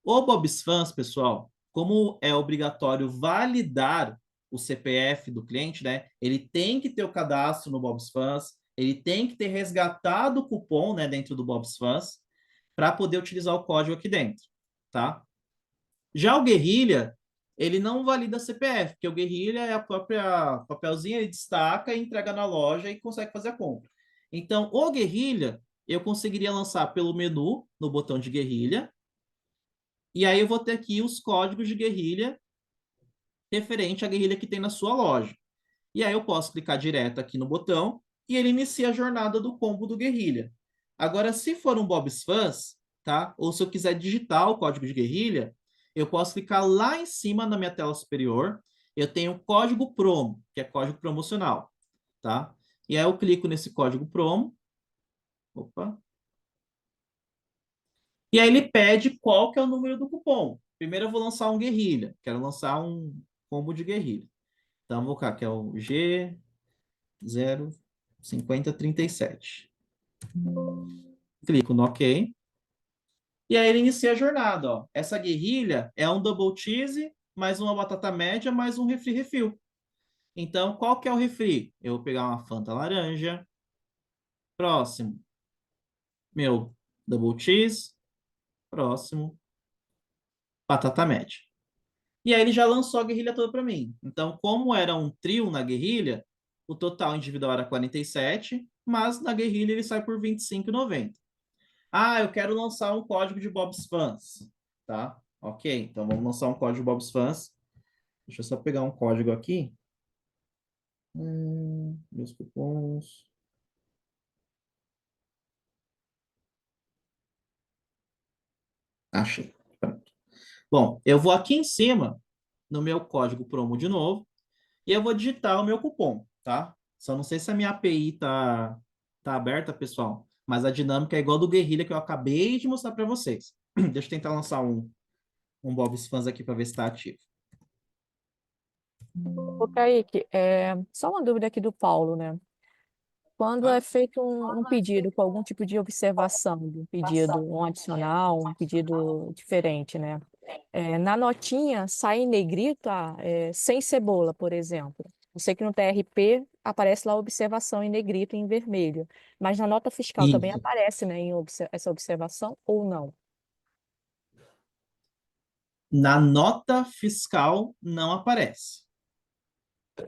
O Bob's Fans, pessoal, como é obrigatório validar o CPF do cliente, né? Ele tem que ter o cadastro no Bob's Fans, ele tem que ter resgatado o cupom, né, dentro do Bob's Fans, para poder utilizar o código aqui dentro, tá? Já o Guerrilha, ele não valida CPF, porque o Guerrilha é a própria papelzinho, ele destaca e entrega na loja e consegue fazer a compra. Então, o Guerrilha, eu conseguiria lançar pelo menu, no botão de Guerrilha, e aí eu vou ter aqui os códigos de Guerrilha referente à Guerrilha que tem na sua loja. E aí eu posso clicar direto aqui no botão e ele inicia a jornada do combo do Guerrilha. Agora, se for um Bob's Fans, tá? Ou se eu quiser digitar o código de Guerrilha, eu posso clicar lá em cima na minha tela superior. Eu tenho o código promo, que é código promocional, tá? E aí eu clico nesse código promo. Opa. E aí ele pede qual que é o número do cupom. Primeiro eu vou lançar um Guerrilha. Quero lançar um combo de Guerrilha. Então, eu vou colocar que é o G05037. Clico no OK. E aí ele inicia a jornada, ó. Essa guerrilha é um double cheese, mais uma batata média, mais um refri refill. Então, qual que é o refri? Eu vou pegar uma Fanta laranja. Próximo. Meu double cheese. Próximo. Batata média. E aí ele já lançou a guerrilha toda para mim. Então, como era um trio na guerrilha, o total individual era 47, mas na guerrilha ele sai por R$ 25,90. Ah, eu quero lançar um código de Bob's Fans, tá? Ok, então vamos lançar um código de Bob's Fans. Deixa eu só pegar um código aqui. Meus cupons. Achei. Pronto. Bom, eu vou aqui em cima, no meu código promo de novo, e eu vou digitar o meu cupom, tá? Só não sei se a minha API tá aberta, pessoal, mas a dinâmica é igual do Guerrilha que eu acabei de mostrar para vocês. Deixa eu tentar lançar um Bob's Fans aqui para ver se está ativo. Ô, Kaique, só uma dúvida aqui do Paulo, né? Quando é feito um pedido com algum tipo de observação, um pedido, um adicional, um pedido diferente, né? Na notinha sai em negrito, sem cebola, por exemplo. Eu sei que no TRP aparece lá a observação em negrito e em vermelho, mas na nota fiscal também Isso. aparece, né, essa observação ou não? Na nota fiscal não aparece.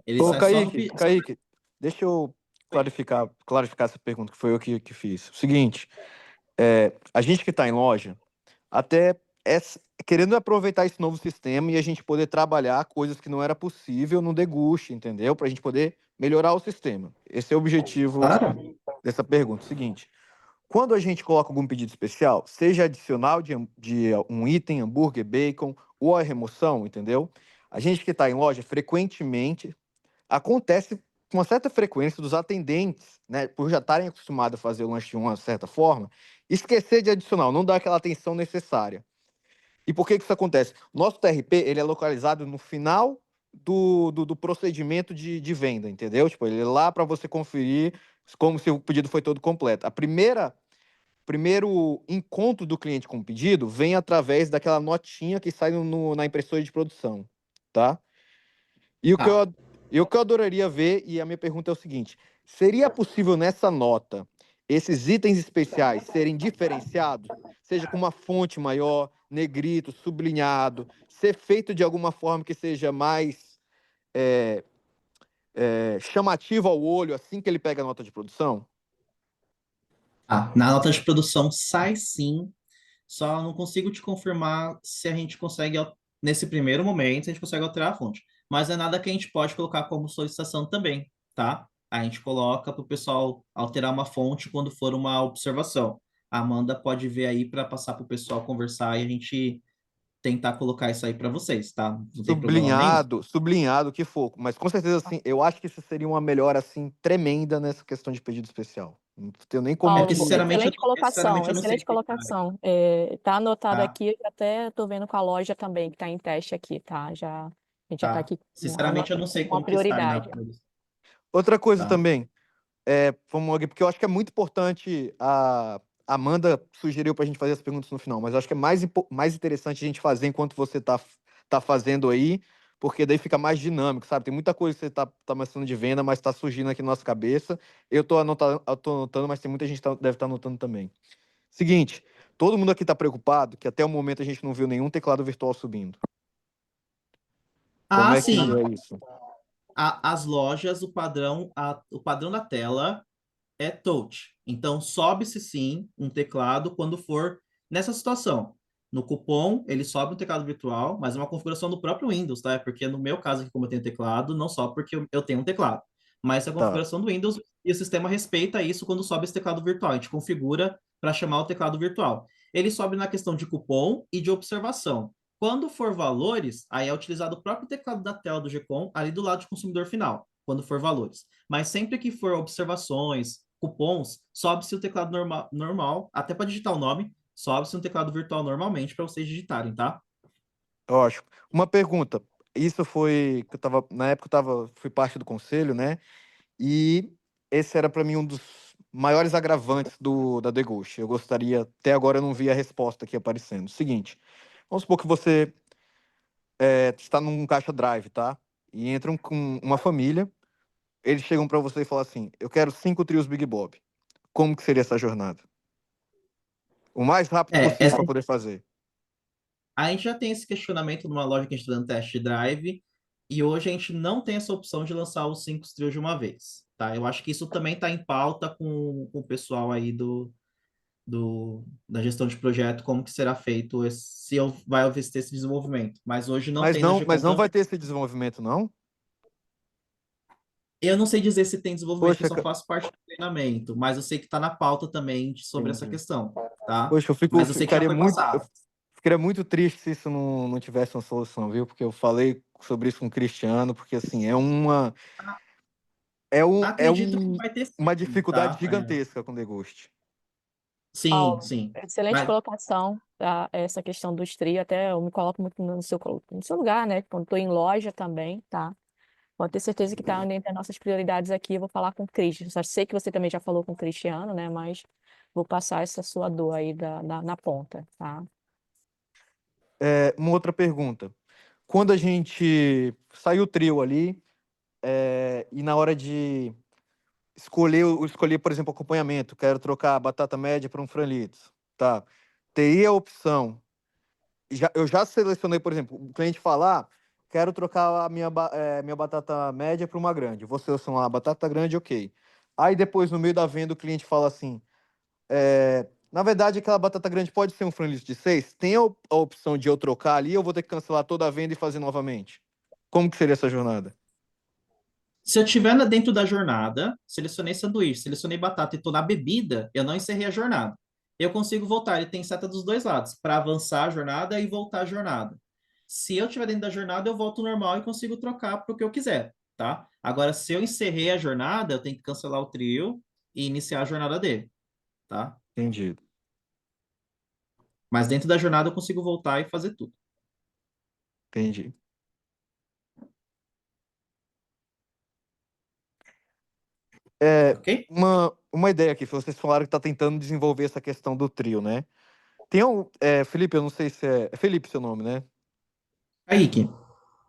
Ele Ô, sai só no. Kaique, deixa eu clarificar essa pergunta que foi eu que fiz. O seguinte, a gente que está em loja, até é querendo aproveitar esse novo sistema e a gente poder trabalhar coisas que não era possível no deguste, entendeu? Para a gente poder melhorar o sistema. Esse é o objetivo Claro. dessa pergunta. Seguinte, quando a gente coloca algum pedido especial, seja adicional de um item, hambúrguer, bacon, ou a remoção, entendeu? A gente que está em loja, frequentemente, acontece com uma certa frequência dos atendentes, né, por já estarem acostumados a fazer o lanche de uma certa forma, esquecer de adicional, não dar aquela atenção necessária. E por que que isso acontece? Nosso TRP, ele é localizado no final do procedimento de venda, entendeu? Tipo, ele é lá para você conferir como se o pedido foi todo completo. Primeiro encontro do cliente com o pedido vem através daquela notinha que sai na impressora de produção, tá? E o que Tá. eu adoraria ver, e a minha pergunta é o seguinte: seria possível nessa nota esses itens especiais serem diferenciados, seja com uma fonte maior, negrito, sublinhado, ser feito de alguma forma que seja mais é, chamativo ao olho assim que ele pega a nota de produção? Na nota de produção sai sim, só não consigo te confirmar se a gente consegue, nesse primeiro momento, se a gente consegue alterar a fonte. Mas é nada que a gente pode colocar como solicitação também, tá? A gente coloca para o pessoal alterar uma fonte quando for uma observação. A Amanda pode ver aí para passar para o pessoal conversar e a gente tentar colocar isso aí para vocês, tá? Não tem problema nenhum. Sublinhado, o que for. Mas com certeza, assim, eu acho que isso seria uma melhora, assim, tremenda nessa questão de pedido especial. Não tenho nem como É porque, Paulo, dizer. sinceramente, excelente eu não sei excelente explicar, colocação. Tá anotado tá? aqui, eu até estou vendo com a loja também, que está em teste aqui, tá? A gente já está Tá. aqui Sinceramente, eu não sei com a como que sai na prioridade. produção, Outra coisa tá? também, vamos aqui, porque eu acho que é muito importante, a Amanda sugeriu para a gente fazer as perguntas no final, mas eu acho que é mais interessante a gente fazer enquanto você tá fazendo aí, porque daí fica mais dinâmico, sabe? Tem muita coisa que você tá mostrando de venda, mas tá surgindo aqui na nossa cabeça. Eu tô anotando, mas tem muita gente que deve estar anotando também. Seguinte, todo mundo aqui tá preocupado que até o momento a gente não viu nenhum teclado virtual subindo. Como Ah, é que sim. é isso? As lojas, o padrão da tela é touch. Então, sobe-se sim um teclado quando for nessa situação. No cupom, ele sobe um teclado virtual, mas é uma configuração do próprio Windows, tá? Porque no meu caso aqui, como eu tenho teclado, não sobe porque eu tenho um teclado. Mas é a Tá. configuração do Windows e o sistema respeita isso quando sobe esse teclado virtual. A gente configura para chamar o teclado virtual. Ele sobe na questão de cupom e de observação. Quando for valores, aí é utilizado o próprio teclado da tela do GCOM ali do lado de consumidor final, quando for valores. Mas sempre que for observações, cupons, sobe-se o teclado normal, até para digitar o nome, sobe-se um teclado virtual normalmente para vocês digitarem, tá? Ótimo. Uma pergunta. Isso foi que eu tava, na época fui parte do conselho, né? E esse era para mim um dos maiores agravantes da The Ghost. Eu gostaria, até agora eu não vi a resposta aqui aparecendo. Seguinte, vamos supor que você está num caixa drive, tá? E entram com uma família, eles chegam para você e falam assim: "Eu quero 5 trios Big Bob". Como que seria essa jornada? O mais rápido É, possível para poder fazer. a gente já tem esse questionamento numa loja que a gente está dando test drive, e hoje a gente não tem essa opção de lançar os 5 trios de uma vez, tá? Eu acho que isso também está em pauta com o pessoal aí da gestão de projeto, como que será feito, se vai haver esse desenvolvimento. Mas hoje não tem na Mas GCOM não vai também. ter esse desenvolvimento, não? Eu não sei dizer se tem desenvolvimento, eu Poxa, só faço parte do treinamento, mas eu sei que está na pauta também sobre essa entendi. questão, tá? Poxa, Mas eu sei que já foi eu passado. ficaria muito triste se isso não tivesse uma solução, viu? Porque eu falei sobre isso com o Cristiano, porque assim, é Acredito que vai ter uma sim, dificuldade tá? É. gigantesca com o Deguste. Sim, Paulo, sim. excelente Mas, colocação, tá? Essa questão do trio, até eu me coloco muito no seu lugar, né? Quando estou em loja também, tá? Pode ter certeza que está entre as nossas prioridades aqui. Eu vou falar com o Christian. Só sei que você também já falou com o Cristiano, né? Mas vou passar essa sua dor aí na ponta, tá? Uma outra pergunta. Quando a gente saiu o trio ali, e na hora de escolher, por exemplo, acompanhamento, quero trocar a batata média para um franlitos, tá? Teria a opção. Eu já selecionei, por exemplo, o cliente falar, quero trocar minha batata média para uma grande. Vou selecionar a batata grande, ok. Aí depois, no meio da venda, o cliente fala assim, na verdade, aquela batata grande pode ser um franlito de 6. Tem a opção de eu trocar ali, eu vou ter que cancelar toda a venda e fazer novamente. Como que seria essa jornada? se eu estiver dentro da jornada, selecionei sanduíche, selecionei batata e estou na bebida, eu não encerrei a jornada. Eu consigo voltar, ele tem seta dos dois lados, para avançar a jornada e voltar a jornada. Se eu estiver dentro da jornada, eu volto normal e consigo trocar para o que eu quiser, tá? Agora, se eu encerrei a jornada, eu tenho que cancelar o trio e iniciar a jornada dele, tá? Entendido, Mas dentro da jornada eu consigo voltar e fazer tudo, entendi. É, ok? uma ideia aqui, vocês falaram que está tentando desenvolver essa questão do trio, né? Felipe, eu não sei se é Felipe seu nome, né?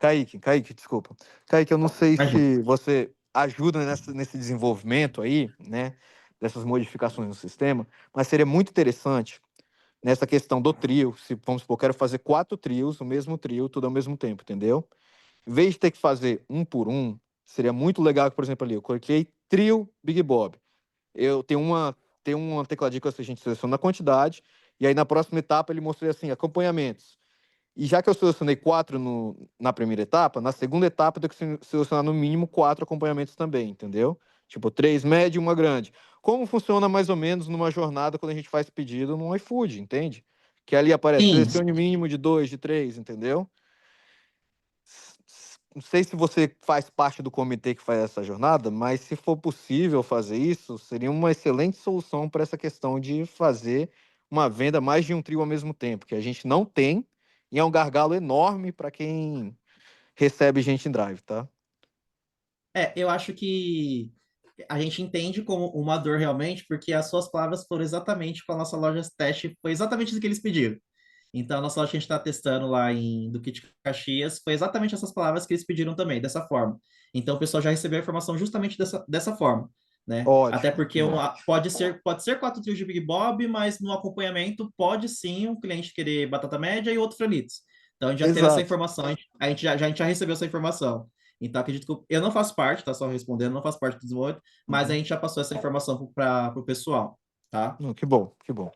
Kaique, Kaique, desculpa. Kaique, eu não sei imagina. se você ajuda nesse desenvolvimento aí, né? Dessas modificações no sistema, mas seria muito interessante nessa questão do trio. Se, vamos supor, quero fazer 4 trios, o mesmo trio, tudo ao mesmo tempo, entendeu? Em vez de ter que fazer um por um, seria muito legal que, por exemplo, ali, eu coloquei trio Big Bob. Eu tenho uma tecladinha que a gente seleciona a quantidade, e aí na próxima etapa ele mostrou assim, acompanhamentos. E já que eu selecionei 4 na primeira etapa, na segunda etapa eu tenho que selecionar no mínimo 4 acompanhamentos também, entendeu? Tipo, 3 médio e uma grande. Como funciona mais ou menos numa jornada quando a gente faz pedido no iFood, entende? Que ali aparece, Sim, selecione o mínimo de 2, de 3, entendeu? Não sei se você faz parte do comitê que faz essa jornada, mas se for possível fazer isso, seria uma excelente solução para essa questão de fazer uma venda mais de um trio ao mesmo tempo, que a gente não tem, e é um gargalo enorme para quem recebe gente em drive, tá? eu acho que a gente entende como uma dor realmente, porque as suas palavras foram exatamente com a nossa loja teste, foi exatamente isso que eles pediram. Então, a nossa loja que a gente está testando lá em Duque de Caxias foi exatamente essas palavras que eles pediram também, dessa forma. Então, o pessoal já recebeu a informação justamente dessa forma, né? Até Ótimo, que porque bom. pode ser 4 trios de Big Bob, mas no acompanhamento pode sim um cliente querer batata média e outro fralitos. Então, a gente já teve essa Exato. informação, a gente já recebeu essa informação. Então, acredito que eu não faço parte, tá? Só respondendo, não faço parte do desenvolvimento, mas a Uhum. gente já passou essa informação para o pessoal, tá? Não, que bom, que bom.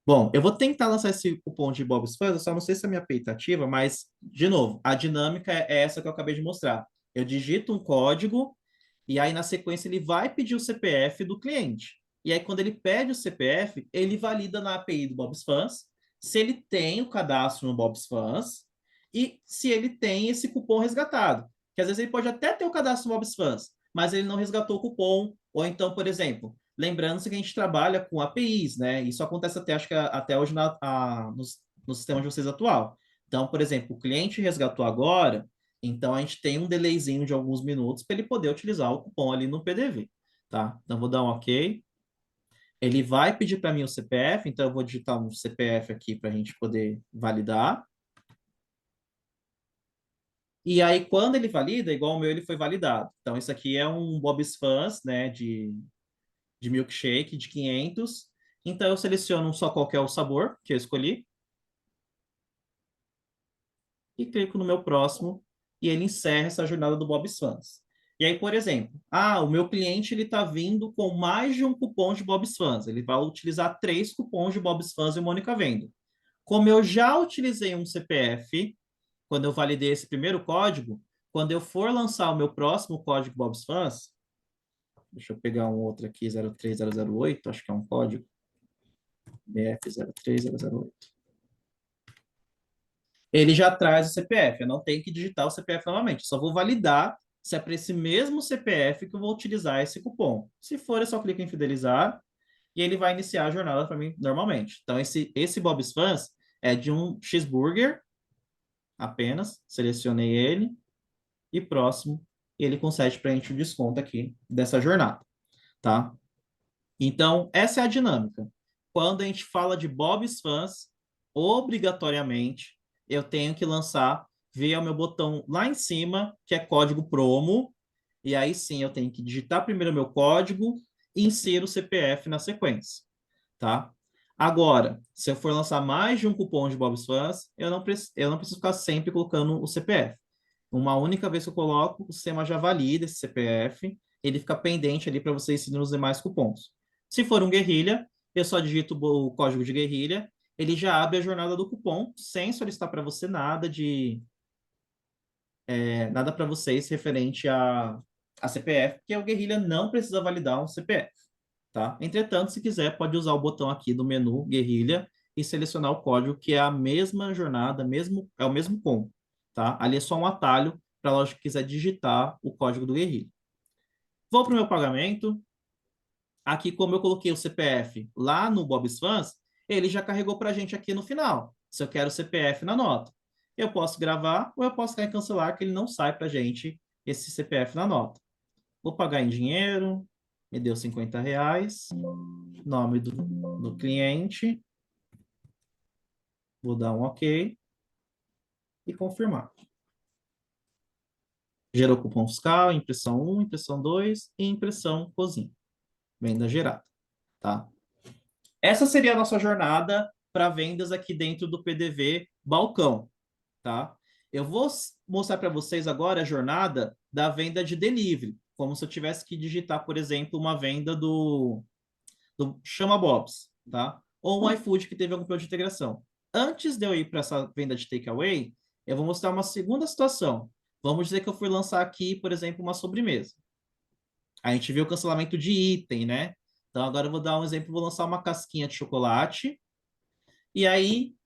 Bom, eu vou tentar lançar esse cupom de Bob's Fãs, eu só não sei se é a minha peitativa, mas, de novo, a dinâmica é essa que eu acabei de mostrar. Eu digito um código e aí, na sequência, ele vai pedir o CPF do cliente. E aí, quando ele pede o CPF, ele valida na API do Bob's Fãs se ele tem o cadastro no Bob's Fãs e se ele tem esse cupom resgatado. Que às vezes ele pode até ter o cadastro no Bob's Fãs, mas ele não resgatou o cupom. Ou então, por exemplo, lembrando-se que a gente trabalha com APIs, né? Isso acontece até, acho que até hoje no sistema de vocês atual. Então, por exemplo, o cliente resgatou agora, então a gente tem um delayzinho de alguns minutos para ele poder utilizar o cupom ali no PDV, tá? Então, vou dar um OK. Ele vai pedir para mim o CPF, então eu vou digitar um CPF aqui para a gente poder validar. E aí, quando ele valida, igual o meu, ele foi validado. Então, isso aqui é um Bob's Fãs, né, de milkshake de 500. Então, eu seleciono só qual que é o sabor que eu escolhi e clico no meu próximo e ele encerra essa jornada do Bob's Fans. E aí, por exemplo, o meu cliente ele está vindo com mais de um cupom de Bob's Fans. Ele vai utilizar 3 cupons de Bob's Fans e o Mônica Vendo. Como eu já utilizei um CPF, quando eu validei esse primeiro código, quando eu for lançar o meu próximo código Bob's Fans, deixa eu pegar um outro aqui, 03008, acho que é um código, BF03008. Ele já traz o CPF. Eu não tenho que digitar o CPF novamente. Só vou validar se é para esse mesmo CPF que eu vou utilizar esse cupom. Se for, eu só clico em fidelizar e ele vai iniciar a jornada para mim normalmente. Então, esse Bob's Fans é de um cheeseburger apenas. Selecionei ele e próximo. E ele concede para a gente o desconto aqui dessa jornada, tá? Então, essa é a dinâmica. Quando a gente fala de Bob's Fans, obrigatoriamente eu tenho que lançar via o meu botão lá em cima, que é código promo, e aí sim eu tenho que digitar primeiro o meu código e inserir o CPF na sequência, tá? Agora, se eu for lançar mais de um cupom de Bob's Fans, eu não preciso ficar sempre colocando o CPF. Uma única vez que eu coloco, o sistema já valida esse CPF, ele fica pendente ali para você inserir os demais cupons. Se for um guerrilha, eu só digito o código de guerrilha, ele já abre a jornada do cupom sem solicitar para você nada para vocês referente a CPF, porque o guerrilha não precisa validar um CPF, tá? Entretanto, se quiser, pode usar o botão aqui do menu guerrilha e selecionar o código que é a mesma jornada, é o mesmo com, tá? Ali é só um atalho para a loja que quiser digitar o código do guerrilha. Vou para o meu pagamento. Aqui, como eu coloquei o CPF lá no Bob's Fans, ele já carregou para a gente aqui no final. Se eu quero o CPF na nota. Eu posso gravar ou eu posso clicar em cancelar, que ele não sai para a gente esse CPF na nota. Vou pagar em dinheiro, me deu R$ 50, nome do cliente, vou dar um OK e confirmar. Gerou cupom fiscal, impressão 1, impressão 2 e impressão cozinha. Venda gerada, tá? Essa seria a nossa jornada para vendas aqui dentro do PDV Balcão, tá? Eu vou mostrar para vocês agora a jornada da venda de delivery, como se eu tivesse que digitar, por exemplo, uma venda do Chama Bob's, tá? Ou um iFood que teve algum problema de integração. Antes de eu ir para essa venda de takeaway, eu vou mostrar uma segunda situação. Vamos dizer que eu fui lançar aqui, por exemplo, uma sobremesa. A gente viu o cancelamento de item, né? Então, agora eu vou dar um exemplo, vou lançar uma casquinha de chocolate. E aí,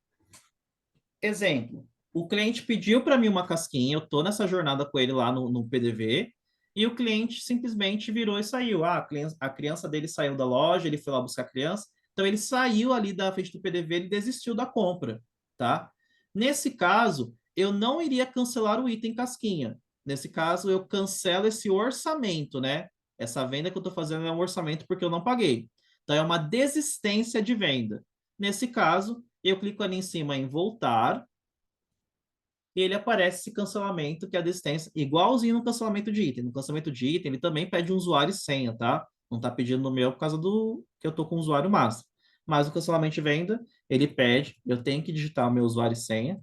exemplo, o cliente pediu para mim uma casquinha, eu estou nessa jornada com ele lá no PDV, e o cliente simplesmente virou e saiu. A criança dele saiu da loja, ele foi lá buscar a criança, então ele saiu ali da frente do PDV, ele desistiu da compra, tá? Nesse caso, eu não iria cancelar o item casquinha. Nesse caso, eu cancelo esse orçamento, né? Essa venda que eu estou fazendo é um orçamento porque eu não paguei. Então, é uma desistência de venda. Nesse caso, eu clico ali em cima em voltar, e ele aparece esse cancelamento, que é a desistência, igualzinho no cancelamento de item. No cancelamento de item, ele também pede um usuário e senha, tá? Não tá pedindo no meu por causa do que eu tô com o usuário master. Mas o cancelamento de venda, ele pede, eu tenho que digitar o meu usuário e senha.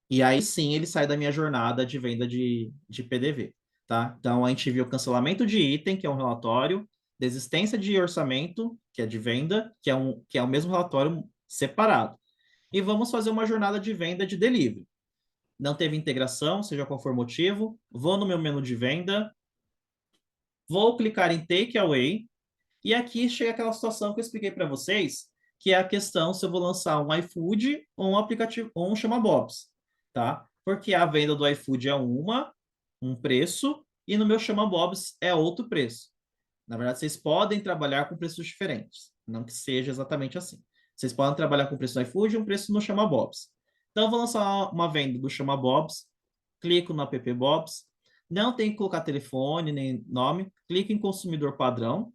E aí sim ele sai da minha jornada de venda de PDV, tá? Então a gente viu cancelamento de item, que é um relatório, desistência de orçamento, que é de venda, que é o mesmo relatório separado. E vamos fazer uma jornada de venda de delivery. Não teve integração, seja qual for o motivo, vou no meu menu de venda, vou clicar em Take Away, e aqui chega aquela situação que eu expliquei para vocês, que é a questão se eu vou lançar um iFood ou um aplicativo ou um Chama Bob's, tá? Porque a venda do iFood é um preço e no meu Chama Bob's é outro preço. Na verdade, vocês podem trabalhar com preços diferentes, não que seja exatamente assim. Vocês podem trabalhar com preço no iFood e um preço no Chama Bob's. Então, eu vou lançar uma venda do Chama Bob's, clico no app Bob's, não tem que colocar telefone nem nome, clico em consumidor padrão,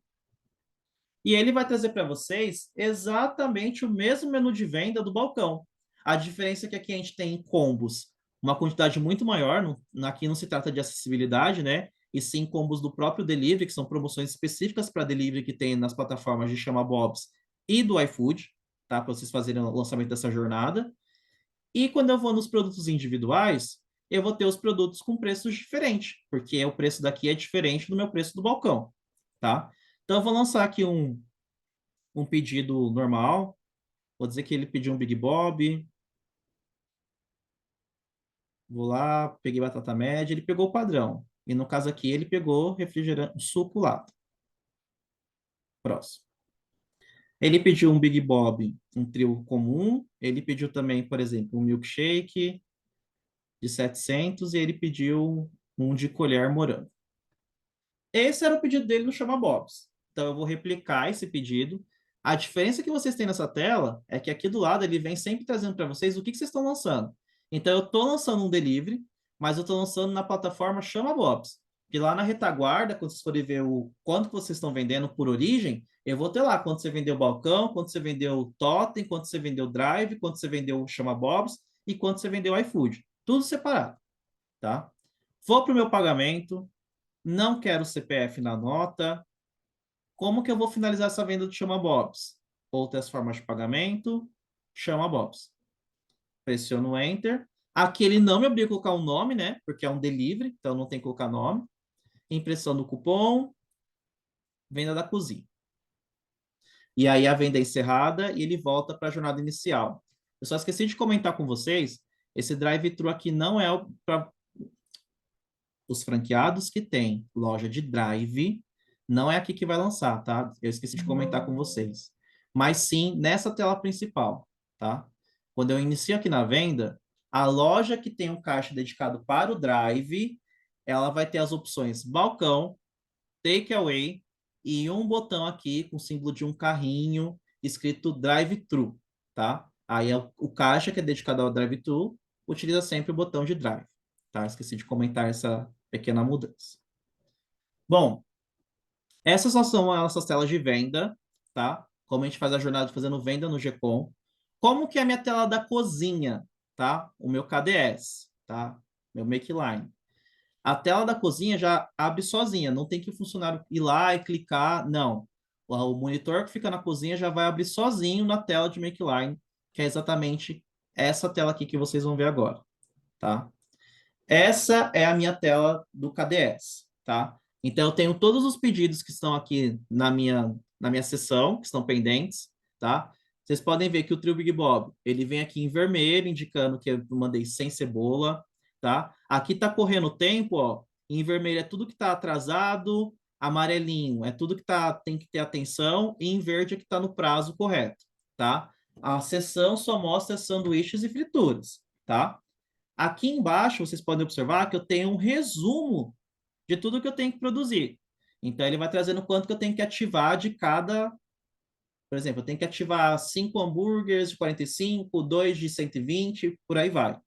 e ele vai trazer para vocês exatamente o mesmo menu de venda do balcão. A diferença é que aqui a gente tem combos, uma quantidade muito maior. Aqui não se trata de acessibilidade, né? E sim combos do próprio delivery, que são promoções específicas para delivery que tem nas plataformas de Chama Bob's e do iFood, tá? Para vocês fazerem o lançamento dessa jornada. E quando eu vou nos produtos individuais, eu vou ter os produtos com preços diferentes, porque o preço daqui é diferente do meu preço do balcão, tá? Então, eu vou lançar aqui um pedido normal. Vou dizer que ele pediu um Big Bob. Vou lá, peguei batata média, ele pegou o padrão. E no caso aqui, ele pegou refrigerante, suco lata. Próximo. Ele pediu um Big Bob, um trio comum. Ele pediu também, por exemplo, um milkshake de 700 e ele pediu um de colher morango. Esse era o pedido dele no Chama Bob's. Então eu vou replicar esse pedido. A diferença que vocês têm nessa tela é que aqui do lado ele vem sempre trazendo para vocês o que vocês estão lançando. Então eu estou lançando um delivery, mas eu estou lançando na plataforma Chama Bob's. Que lá na retaguarda, quando vocês forem ver o quanto que vocês estão vendendo por origem, eu vou ter lá quanto você vendeu balcão, quanto você vendeu totem, quanto você vendeu drive, quanto você vendeu Chama Bob's e quanto você vendeu iFood. Tudo separado, tá? Vou para o meu pagamento, não quero CPF na nota. Como que eu vou finalizar essa venda do Chama Bob's? Outras formas de pagamento, Chama Bob's. Pressiono Enter. Aqui ele não me obriga a colocar um nome, né? Porque é um delivery, então não tem que colocar nome. Impressão do cupom, venda da cozinha. E aí a venda é encerrada e ele volta para a jornada inicial. Eu só esqueci de comentar com vocês, esse drive-thru aqui não é para os franqueados que têm loja de drive, não é aqui que vai lançar, tá? Eu esqueci de comentar com vocês. Mas sim nessa tela principal, tá? Quando eu inicio aqui na venda, a loja que tem um caixa dedicado para o drive, ela vai ter as opções balcão, takeaway e um botão aqui com o símbolo de um carrinho escrito drive-thru, tá? Aí o caixa que é dedicado ao drive-thru utiliza sempre o botão de drive, tá? Esqueci de comentar essa pequena mudança. Bom, essas são as nossas telas de venda, tá? Como a gente faz a jornada de fazendo venda no GCom. Como que é a minha tela da cozinha, tá? O meu KDS, tá? Meu Make Line. A tela da cozinha já abre sozinha, não tem que o funcionário ir lá e clicar, não. O monitor que fica na cozinha já vai abrir sozinho na tela de Make Line, que é exatamente essa tela aqui que vocês vão ver agora, tá? Essa é a minha tela do KDS, tá? Então, eu tenho todos os pedidos que estão aqui na minha seção, que estão pendentes, tá? Vocês podem ver que o Trio Big Bob, ele vem aqui em vermelho, indicando que eu mandei sem cebola, tá? Aqui tá correndo o tempo, ó. Em vermelho é tudo que tá atrasado, amarelinho é tudo que tem que ter atenção, e em verde é que tá no prazo correto, tá? A seção só mostra sanduíches e frituras, tá? Aqui embaixo, vocês podem observar que eu tenho um resumo de tudo que eu tenho que produzir. Então, ele vai trazendo quanto que eu tenho que ativar de cada... Por exemplo, eu tenho que ativar 5 hambúrgueres de 45, 2 de 120, por aí vai.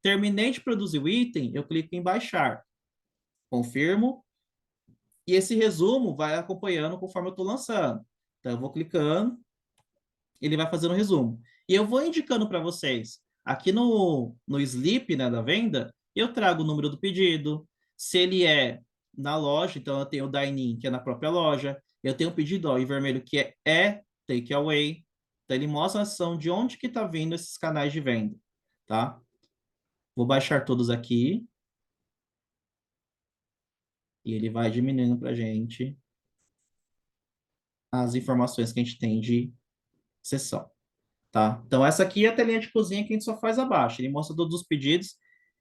Terminei de produzir o item, eu clico em baixar. Confirmo. E esse resumo vai acompanhando conforme eu estou lançando. Então, eu vou clicando, ele vai fazendo o resumo. E eu vou indicando para vocês, aqui no Sleep, né, da venda, eu trago o número do pedido, se ele é na loja, então eu tenho o dine-in, que é na própria loja, eu tenho o pedido, ó, em vermelho, que é take away. Então, ele mostra a ação de onde que está vindo esses canais de venda, tá? Vou baixar todos aqui. E ele vai diminuindo para a gente as informações que a gente tem de sessão, tá? Então, essa aqui é a telinha de cozinha que a gente só faz abaixo. Ele mostra todos os pedidos.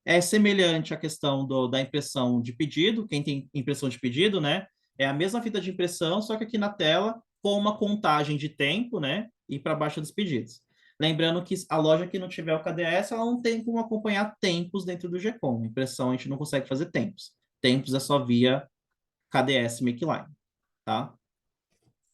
É semelhante à questão da impressão de pedido. Quem tem impressão de pedido, né? É a mesma fita de impressão, só que aqui na tela, com uma contagem de tempo, né? E para baixo dos pedidos. Lembrando que a loja que não tiver o KDS, ela não tem como acompanhar tempos dentro do GCOM. Impressão, a gente não consegue fazer tempos. Tempos é só via KDS Makeline, tá?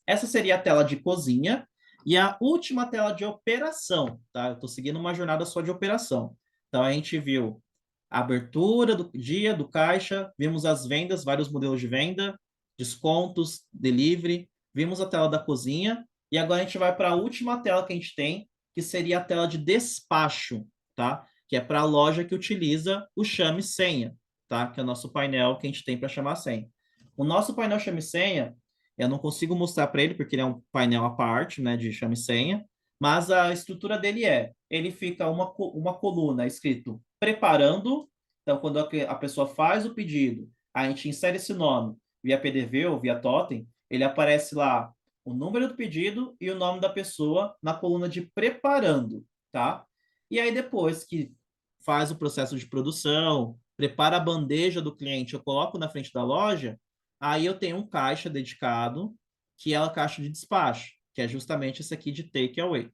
Essa seria a tela de cozinha e a última tela de operação, tá? Eu estou seguindo uma jornada só de operação. Então, a gente viu a abertura do dia, do caixa, vimos as vendas, vários modelos de venda, descontos, delivery, vimos a tela da cozinha e agora a gente vai para a última tela que a gente tem, que seria a tela de despacho, tá? Que é para a loja que utiliza o chame senha, tá? Que é o nosso painel que a gente tem para chamar senha. O nosso painel chame senha eu não consigo mostrar para ele, porque ele é um painel à parte, né, de chame e senha, mas a estrutura dele ele fica uma coluna escrito preparando, então quando a pessoa faz o pedido, a gente insere esse nome via PDV ou via totem, ele aparece lá o número do pedido e o nome da pessoa na coluna de preparando, tá? E aí depois que faz o processo de produção, prepara a bandeja do cliente, eu coloco na frente da loja, aí eu tenho um caixa dedicado, que é a caixa de despacho, que é justamente esse aqui de take away,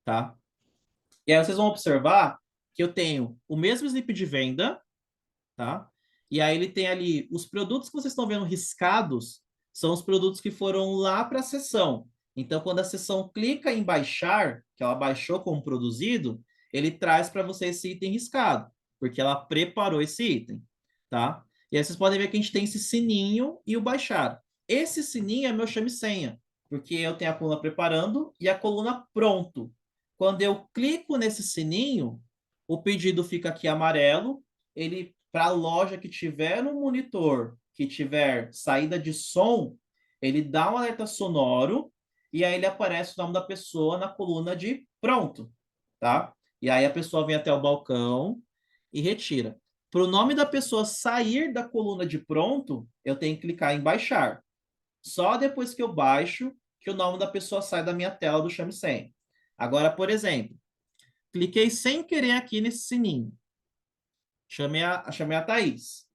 tá? E aí vocês vão observar que eu tenho o mesmo slip de venda, tá? E aí ele tem ali os produtos que vocês estão vendo riscados, são os produtos que foram lá para a sessão. Então, quando a sessão clica em baixar, que ela baixou como produzido, ele traz para você esse item riscado, porque ela preparou esse item, tá? E aí vocês podem ver que a gente tem esse sininho e o baixar. Esse sininho é meu chame senha, porque eu tenho a coluna preparando e a coluna pronto. Quando eu clico nesse sininho, o pedido fica aqui amarelo, ele para a loja que tiver um monitor que tiver saída de som, ele dá um alerta sonoro e aí ele aparece o nome da pessoa na coluna de pronto, tá? E aí a pessoa vem até o balcão e retira. Para o nome da pessoa sair da coluna de pronto, eu tenho que clicar em baixar. Só depois que eu baixo que o nome da pessoa sai da minha tela do chame senha. Agora, por exemplo, cliquei sem querer aqui nesse sininho. Chamei a Thaís.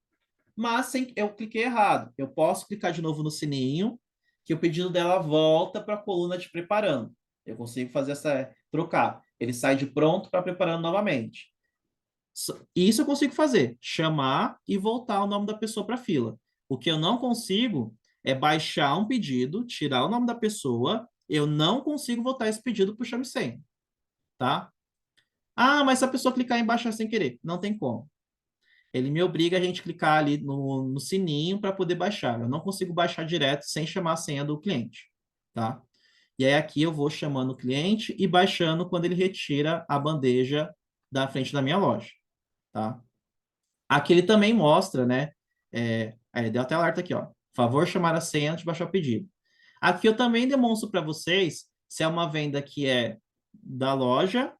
Mas eu cliquei errado. Eu posso clicar de novo no sininho, que o pedido dela volta para a coluna de preparando. Eu consigo fazer trocar. Ele sai de pronto para preparando novamente. Isso eu consigo fazer, chamar e voltar o nome da pessoa para a fila. O que eu não consigo é baixar um pedido, tirar o nome da pessoa, eu não consigo voltar esse pedido para o chame senha, tá? Ah, mas se a pessoa clicar em baixar sem querer, não tem como. Ele me obriga a gente clicar ali no sininho para poder baixar. Eu não consigo baixar direto sem chamar a senha do cliente, tá? E aí aqui eu vou chamando o cliente e baixando quando ele retira a bandeja da frente da minha loja, tá? Aqui ele também mostra, né? Aí deu até alerta aqui, ó. Favor chamar a senha antes de baixar o pedido. Aqui eu também demonstro para vocês se é uma venda que é da loja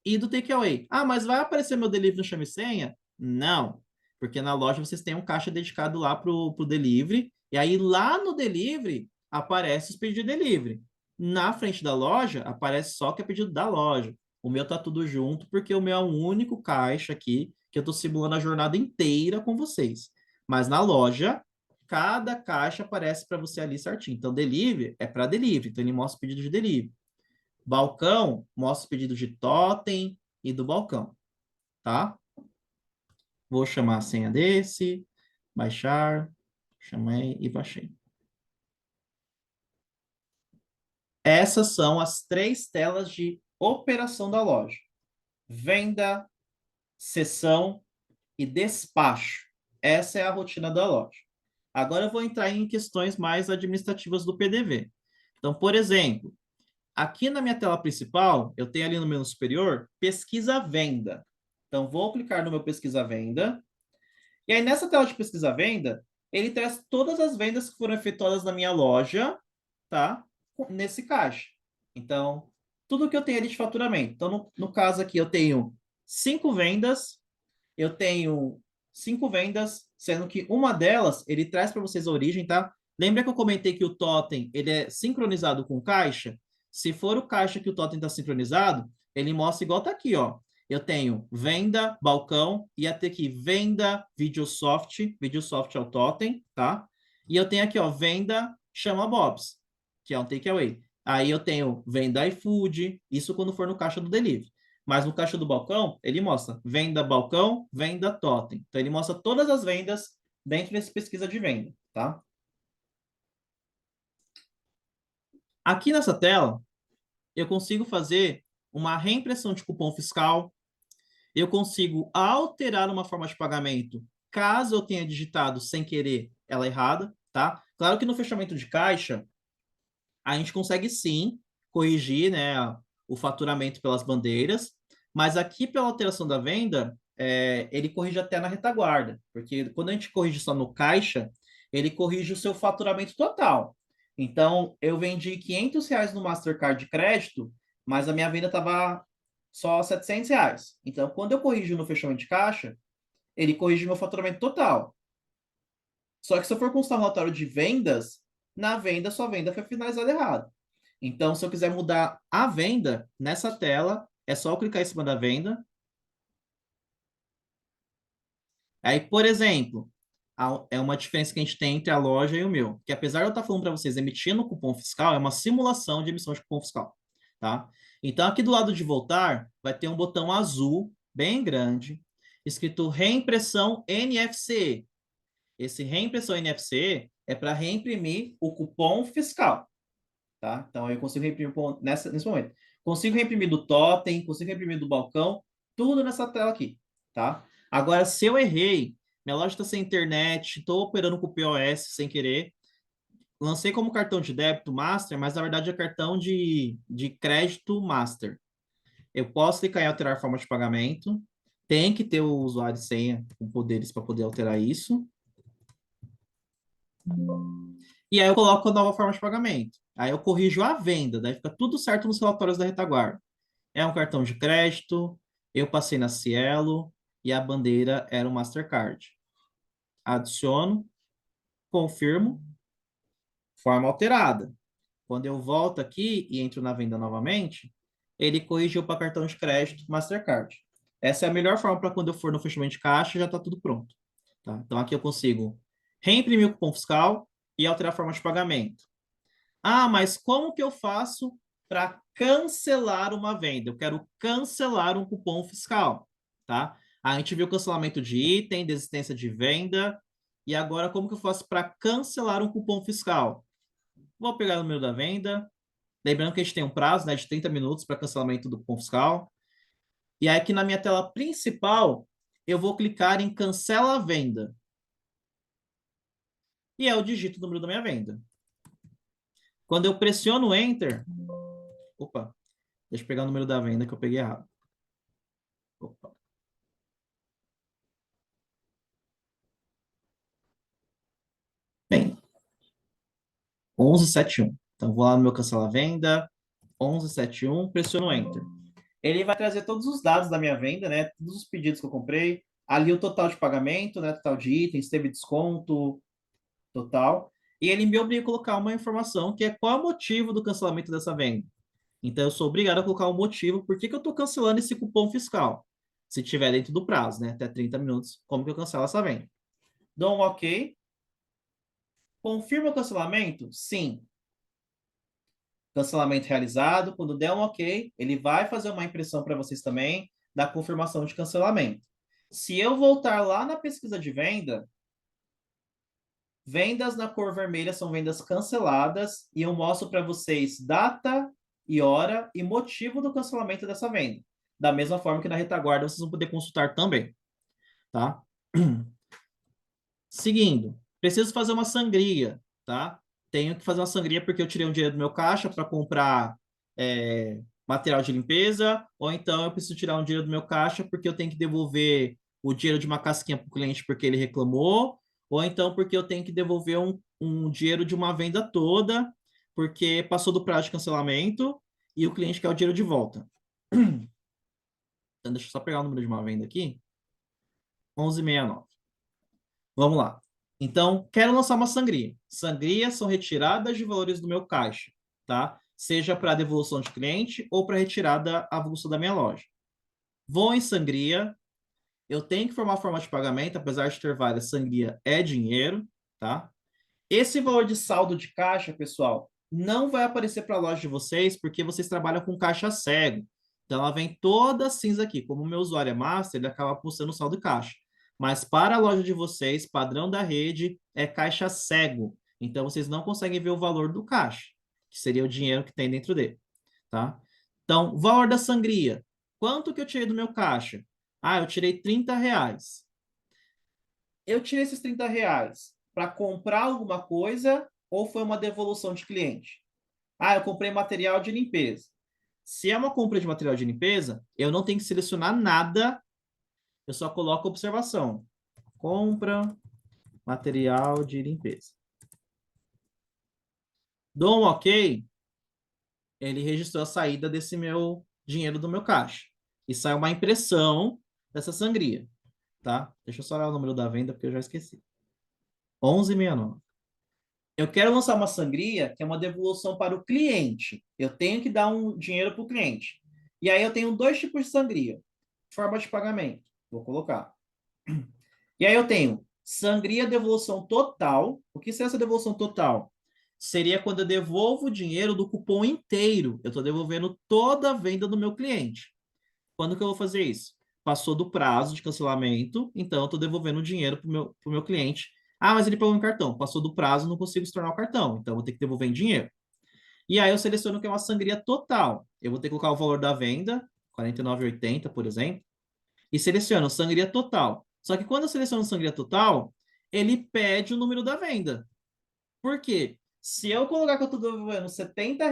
e do takeaway. Ah, mas vai aparecer meu delivery no chame senha? Não, porque na loja vocês têm um caixa dedicado lá para o delivery, e aí lá no delivery aparece os pedidos de delivery. Na frente da loja aparece só que é pedido da loja. O meu tá tudo junto, porque o meu é o único caixa aqui que eu estou simulando a jornada inteira com vocês. Mas na loja, cada caixa aparece para você ali certinho. Então, delivery é para delivery, então ele mostra o pedido de delivery. Balcão mostra os pedidos de totem e do balcão, tá? Vou chamar a senha desse, baixar, chamei e baixei. Essas são as 3 telas de operação da loja: venda, sessão e despacho. Essa é a rotina da loja. Agora eu vou entrar em questões mais administrativas do PDV. Então, por exemplo, aqui na minha tela principal, eu tenho ali no menu superior, pesquisa venda. Então, vou clicar no meu pesquisa venda. E aí, nessa tela de pesquisa venda, ele traz todas as vendas que foram efetuadas na minha loja, tá? Nesse caixa. Então, tudo que eu tenho ali de faturamento. Então, no caso aqui, eu tenho 5 vendas. Eu tenho 5 vendas, sendo que uma delas, ele traz para vocês a origem, tá? Lembra que eu comentei que o totem, ele é sincronizado com o caixa? Se for o caixa que o totem está sincronizado, ele mostra igual tá aqui, ó. Eu tenho venda, balcão, ia ter aqui venda, Videosoft, Videosoft é o totem, tá? E eu tenho aqui, ó, venda, chama Bob's, que é um takeaway. Aí eu tenho venda iFood, isso quando for no caixa do delivery. Mas no caixa do balcão, ele mostra venda balcão, venda totem. Então, ele mostra todas as vendas dentro desse pesquisa de venda, tá? Aqui nessa tela, eu consigo fazer uma reimpressão de cupom fiscal, eu consigo alterar uma forma de pagamento, caso eu tenha digitado sem querer ela errada, tá? Claro que no fechamento de caixa, a gente consegue sim corrigir, né, o faturamento pelas bandeiras, mas aqui pela alteração da venda, ele corrige até na retaguarda, porque quando a gente corrige só no caixa, ele corrige o seu faturamento total. Então, eu vendi R$ 500 no Mastercard de crédito, mas a minha venda estava só R$ 700. Então, quando eu corrijo no fechamento de caixa, ele corrige meu faturamento total. Só que se eu for constar um relatório de vendas, na venda, sua venda foi finalizada errado. Então, se eu quiser mudar a venda, nessa tela, é só eu clicar em cima da venda. Aí, por exemplo, é uma diferença que a gente tem entre a loja e o meu, que apesar de eu estar falando para vocês emitindo cupom fiscal, é uma simulação de emissão de cupom fiscal, tá? Então, aqui do lado de voltar, vai ter um botão azul, bem grande, escrito reimpressão NFC. Esse reimpressão NFC é para reimprimir o cupom fiscal, tá? Então, eu consigo reimprimir nesse momento. Consigo reimprimir do totem, consigo reimprimir do balcão, tudo nessa tela aqui, tá? Agora, se eu errei, minha loja está sem internet, estou operando com o POS sem querer, lancei como cartão de débito Master, mas na verdade é cartão de crédito Master. Eu posso clicar em alterar forma de pagamento, tem que ter o usuário e senha com poderes para poder alterar isso. E aí eu coloco a nova forma de pagamento. Aí eu corrijo a venda, daí fica tudo certo nos relatórios da retaguarda. É um cartão de crédito, eu passei na Cielo e a bandeira era o Mastercard. Adiciono, confirmo, forma alterada. Quando eu volto aqui e entro na venda novamente, ele corrigiu para cartão de crédito Mastercard. Essa é a melhor forma para quando eu for no fechamento de caixa, já está tudo pronto. Tá? Então aqui eu consigo reimprimir o cupom fiscal e alterar a forma de pagamento. Ah, mas como que eu faço para cancelar uma venda? Eu quero cancelar um cupom fiscal, tá? A gente viu cancelamento de item, desistência de venda. E agora, como que eu faço para cancelar um cupom fiscal? Vou pegar o número da venda. Lembrando que a gente tem um prazo, né, de 30 minutos para cancelamento do cupom fiscal. E aí, aqui na minha tela principal, eu vou clicar em cancela a venda. E eu digito o número da minha venda. Quando eu pressiono Enter... Opa, deixa eu pegar o número da venda que eu peguei errado. Opa. Bem, 1171. Então, vou lá no meu cancelar venda, 1171, pressiono Enter. Ele vai trazer todos os dados da minha venda, né? Todos os pedidos que eu comprei. Ali o total de pagamento, né? Total de itens, teve desconto total. E ele me obriga a colocar uma informação que é qual é o motivo do cancelamento dessa venda. Então, eu sou obrigado a colocar o motivo por que eu estou cancelando esse cupom fiscal. Se tiver dentro do prazo, né? Até 30 minutos, como que eu cancelo essa venda? Dou um OK. Confirma o cancelamento? Sim. Cancelamento realizado. Quando der um OK, ele vai fazer uma impressão para vocês também da confirmação de cancelamento. Se eu voltar lá na pesquisa de venda, vendas na cor vermelha são vendas canceladas e eu mostro para vocês data e hora e motivo do cancelamento dessa venda. Da mesma forma que na retaguarda vocês vão poder consultar também, tá? Seguindo, Preciso fazer uma sangria, tá? Tenho que fazer uma sangria porque eu tirei um dinheiro do meu caixa para comprar material de limpeza, ou então eu preciso tirar um dinheiro do meu caixa porque eu tenho que devolver o dinheiro de uma casquinha para o cliente porque ele reclamou, ou então porque eu tenho que devolver um dinheiro de uma venda toda porque passou do prazo de cancelamento e o cliente quer o dinheiro de volta. Então, deixa eu só pegar o número de uma venda aqui. 1169. Vamos lá. Então, quero lançar uma sangria. Sangrias são retiradas de valores do meu caixa, tá? Seja para devolução de cliente ou para retirada avulsa da minha loja. Vou em sangria. Eu tenho que formar forma de pagamento, apesar de ter várias, sangria é dinheiro, tá? Esse valor de saldo de caixa, pessoal, não vai aparecer para a loja de vocês porque vocês trabalham com caixa cego. Então, ela vem toda cinza aqui. Como o meu usuário é master, ele acaba postando o saldo de caixa. Mas para a loja de vocês, padrão da rede é caixa cego. Então, vocês não conseguem ver o valor do caixa, que seria o dinheiro que tem dentro dele, tá? Então, valor da sangria. Quanto que eu tirei do meu caixa? Ah, eu tirei R$ 30. Eu tirei esses R$ 30 para comprar alguma coisa ou foi uma devolução de cliente? Ah, eu comprei material de limpeza. Se é uma compra de material de limpeza, eu não tenho que selecionar nada, eu só coloco observação. Compra material de limpeza. Dou um OK, ele registrou a saída desse meu dinheiro do meu caixa. E sai uma impressão dessa sangria, tá? Deixa eu só olhar o número da venda, porque eu já esqueci. 1169. Eu quero lançar uma sangria que é uma devolução para o cliente. Eu tenho que dar um dinheiro para o cliente. E aí eu tenho dois tipos de sangria. Forma de pagamento. Vou colocar. E aí eu tenho sangria devolução total. O que seria essa devolução total? Seria quando eu devolvo o dinheiro do cupom inteiro. Eu estou devolvendo toda a venda do meu cliente. Quando que eu vou fazer isso? Passou do prazo de cancelamento, então eu estou devolvendo o dinheiro para o meu cliente. Ah, mas ele pagou em cartão. Passou do prazo, não consigo se tornar o cartão. Então, eu vou ter que devolver em dinheiro. E aí, eu seleciono que é uma sangria total. Eu vou ter que colocar o valor da venda, R$ 49,80, por exemplo, e seleciono sangria total. Só que quando eu seleciono sangria total, ele pede o número da venda. Por quê? Se eu colocar que eu estou devolvendo R$ 70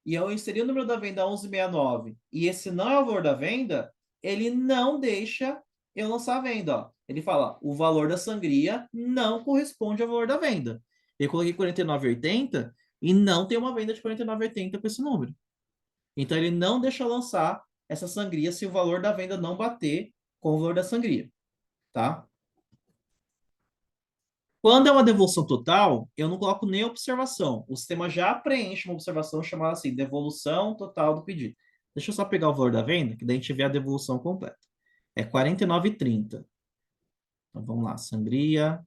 e eu inseri o número da venda 1169 e esse não é o valor da venda, ele não deixa eu lançar a venda. Ó. Ele fala, o valor da sangria não corresponde ao valor da venda. Eu coloquei 49,80 e não tem uma venda de 49,80 com esse número. Então, ele não deixa eu lançar essa sangria se o valor da venda não bater com o valor da sangria, tá? Quando é uma devolução total, eu não coloco nem observação. O sistema já preenche uma observação chamada assim, devolução total do pedido. Deixa eu só pegar o valor da venda, que daí a gente vê a devolução completa. É R$ 49,30. Então, vamos lá, sangria.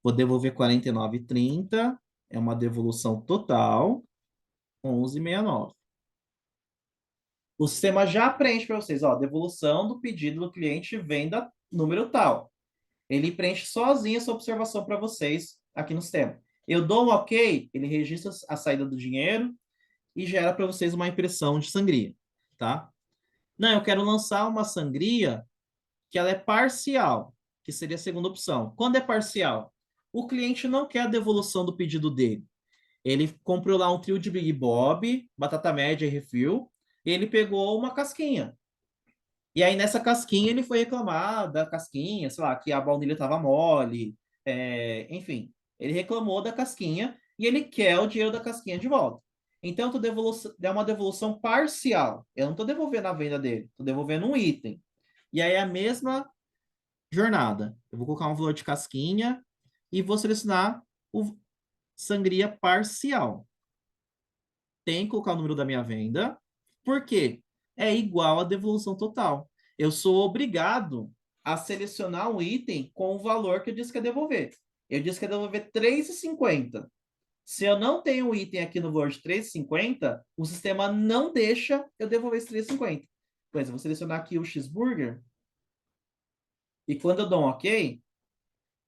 Vou devolver R$ 49,30. É uma devolução total, 11,69. O sistema já preenche para vocês, ó, devolução do pedido do cliente, venda número tal. Ele preenche sozinho essa observação para vocês aqui no sistema. Eu dou um OK, ele registra a saída do dinheiro e gera para vocês uma impressão de sangria, tá? Não, eu quero lançar uma sangria que ela é parcial, que seria a segunda opção. Quando é parcial? O cliente não quer a devolução do pedido dele. Ele comprou lá um trio de Big Bob, batata média e refil, e ele pegou uma casquinha. E aí, nessa casquinha, ele foi reclamar da casquinha, sei lá, que a baunilha estava mole, enfim. Ele reclamou da casquinha e ele quer o dinheiro da casquinha de volta. Então, é uma devolução parcial. Eu não estou devolvendo a venda dele, estou devolvendo um item. E aí, é a mesma jornada. Eu vou colocar um valor de casquinha e vou selecionar o sangria parcial. Tem que colocar o número da minha venda. Por quê? É igual à devolução total. Eu sou obrigado a selecionar um item com o valor que eu disse que ia devolver. Eu disse que ia devolver R$ 3,50. Se eu não tenho um item aqui no valor de R$ 3,50, o sistema não deixa eu devolver esse R$ 3,50. Pois eu vou selecionar aqui o cheeseburger. E quando eu dou um OK,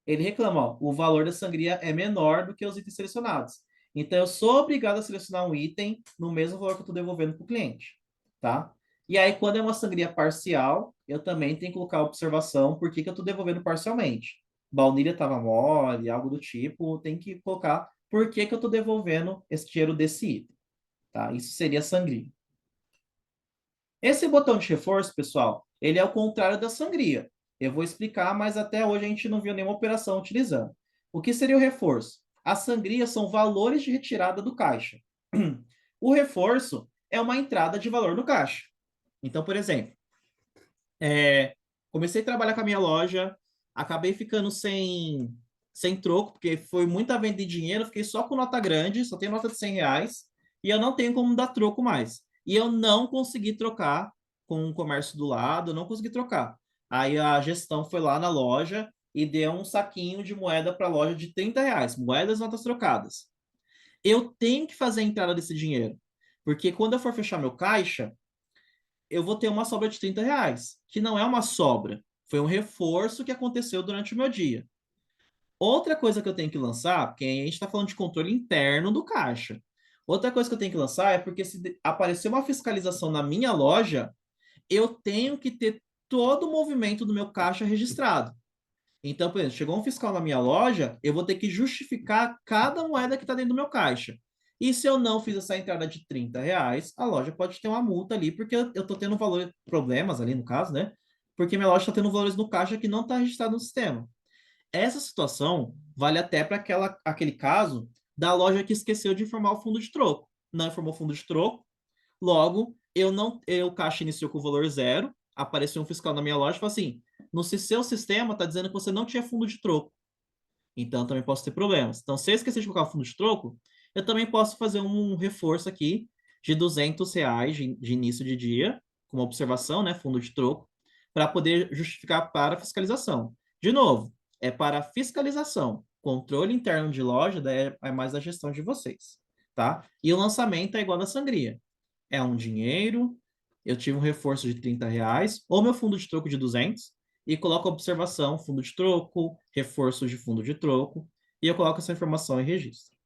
ele reclama, ó, o valor da sangria é menor do que os itens selecionados. Então, eu sou obrigado a selecionar um item no mesmo valor que eu estou devolvendo para o cliente, tá? E aí, quando é uma sangria parcial, eu também tenho que colocar a observação por que eu estou devolvendo parcialmente. baunilha estava mole, algo do tipo, tem que colocar por que que eu estou devolvendo esse dinheiro desse item, tá? Isso seria sangria. Esse botão de reforço, pessoal, ele é o contrário da sangria. Eu vou explicar, mas até hoje a gente não viu nenhuma operação utilizando. O que seria o reforço? A sangria são valores de retirada do caixa. O reforço é uma entrada de valor no caixa. Então, por exemplo, comecei a trabalhar com a minha loja, acabei ficando sem troco, porque foi muita venda de dinheiro, fiquei só com nota grande, só tenho nota de R$ 100, e eu não tenho como dar troco mais. E eu não consegui trocar com o comércio do lado, não consegui trocar. Aí a gestão foi lá na loja e deu um saquinho de moeda para a loja de R$ 30, moedas e notas trocadas. Eu tenho que fazer a entrada desse dinheiro, porque quando eu for fechar meu caixa, eu vou ter uma sobra de R$ 30, que não é uma sobra, foi um reforço que aconteceu durante o meu dia. Outra coisa que eu tenho que lançar, porque a gente está falando de controle interno do caixa. Outra coisa que eu tenho que lançar é porque se aparecer uma fiscalização na minha loja, eu tenho que ter todo o movimento do meu caixa registrado. Então, por exemplo, chegou um fiscal na minha loja, eu vou ter que justificar cada moeda que está dentro do meu caixa. E se eu não fiz essa entrada de R$ 30, a loja pode ter uma multa ali, porque eu estou tendo problemas ali no caso, né? Porque minha loja está tendo valores no caixa que não está registrado no sistema. Essa situação vale até para aquele caso da loja que esqueceu de informar o fundo de troco. Não informou o fundo de troco, logo, o caixa iniciou com o valor zero, apareceu um fiscal na minha loja e falou assim: no seu sistema está dizendo que você não tinha fundo de troco. Então, também posso ter problemas. Então, se eu esquecer de colocar o fundo de troco, eu também posso fazer um reforço aqui de R$ 200 de início de dia, com uma observação, né, fundo de troco, para poder justificar para a fiscalização. De novo, é para a fiscalização. Controle interno de loja daí é mais a gestão de vocês, tá? E o lançamento é igual da sangria. É um dinheiro, eu tive um reforço de R$ 30, ou meu fundo de troco de 200, e coloco a observação, fundo de troco, reforço de fundo de troco, e eu coloco essa informação em registro,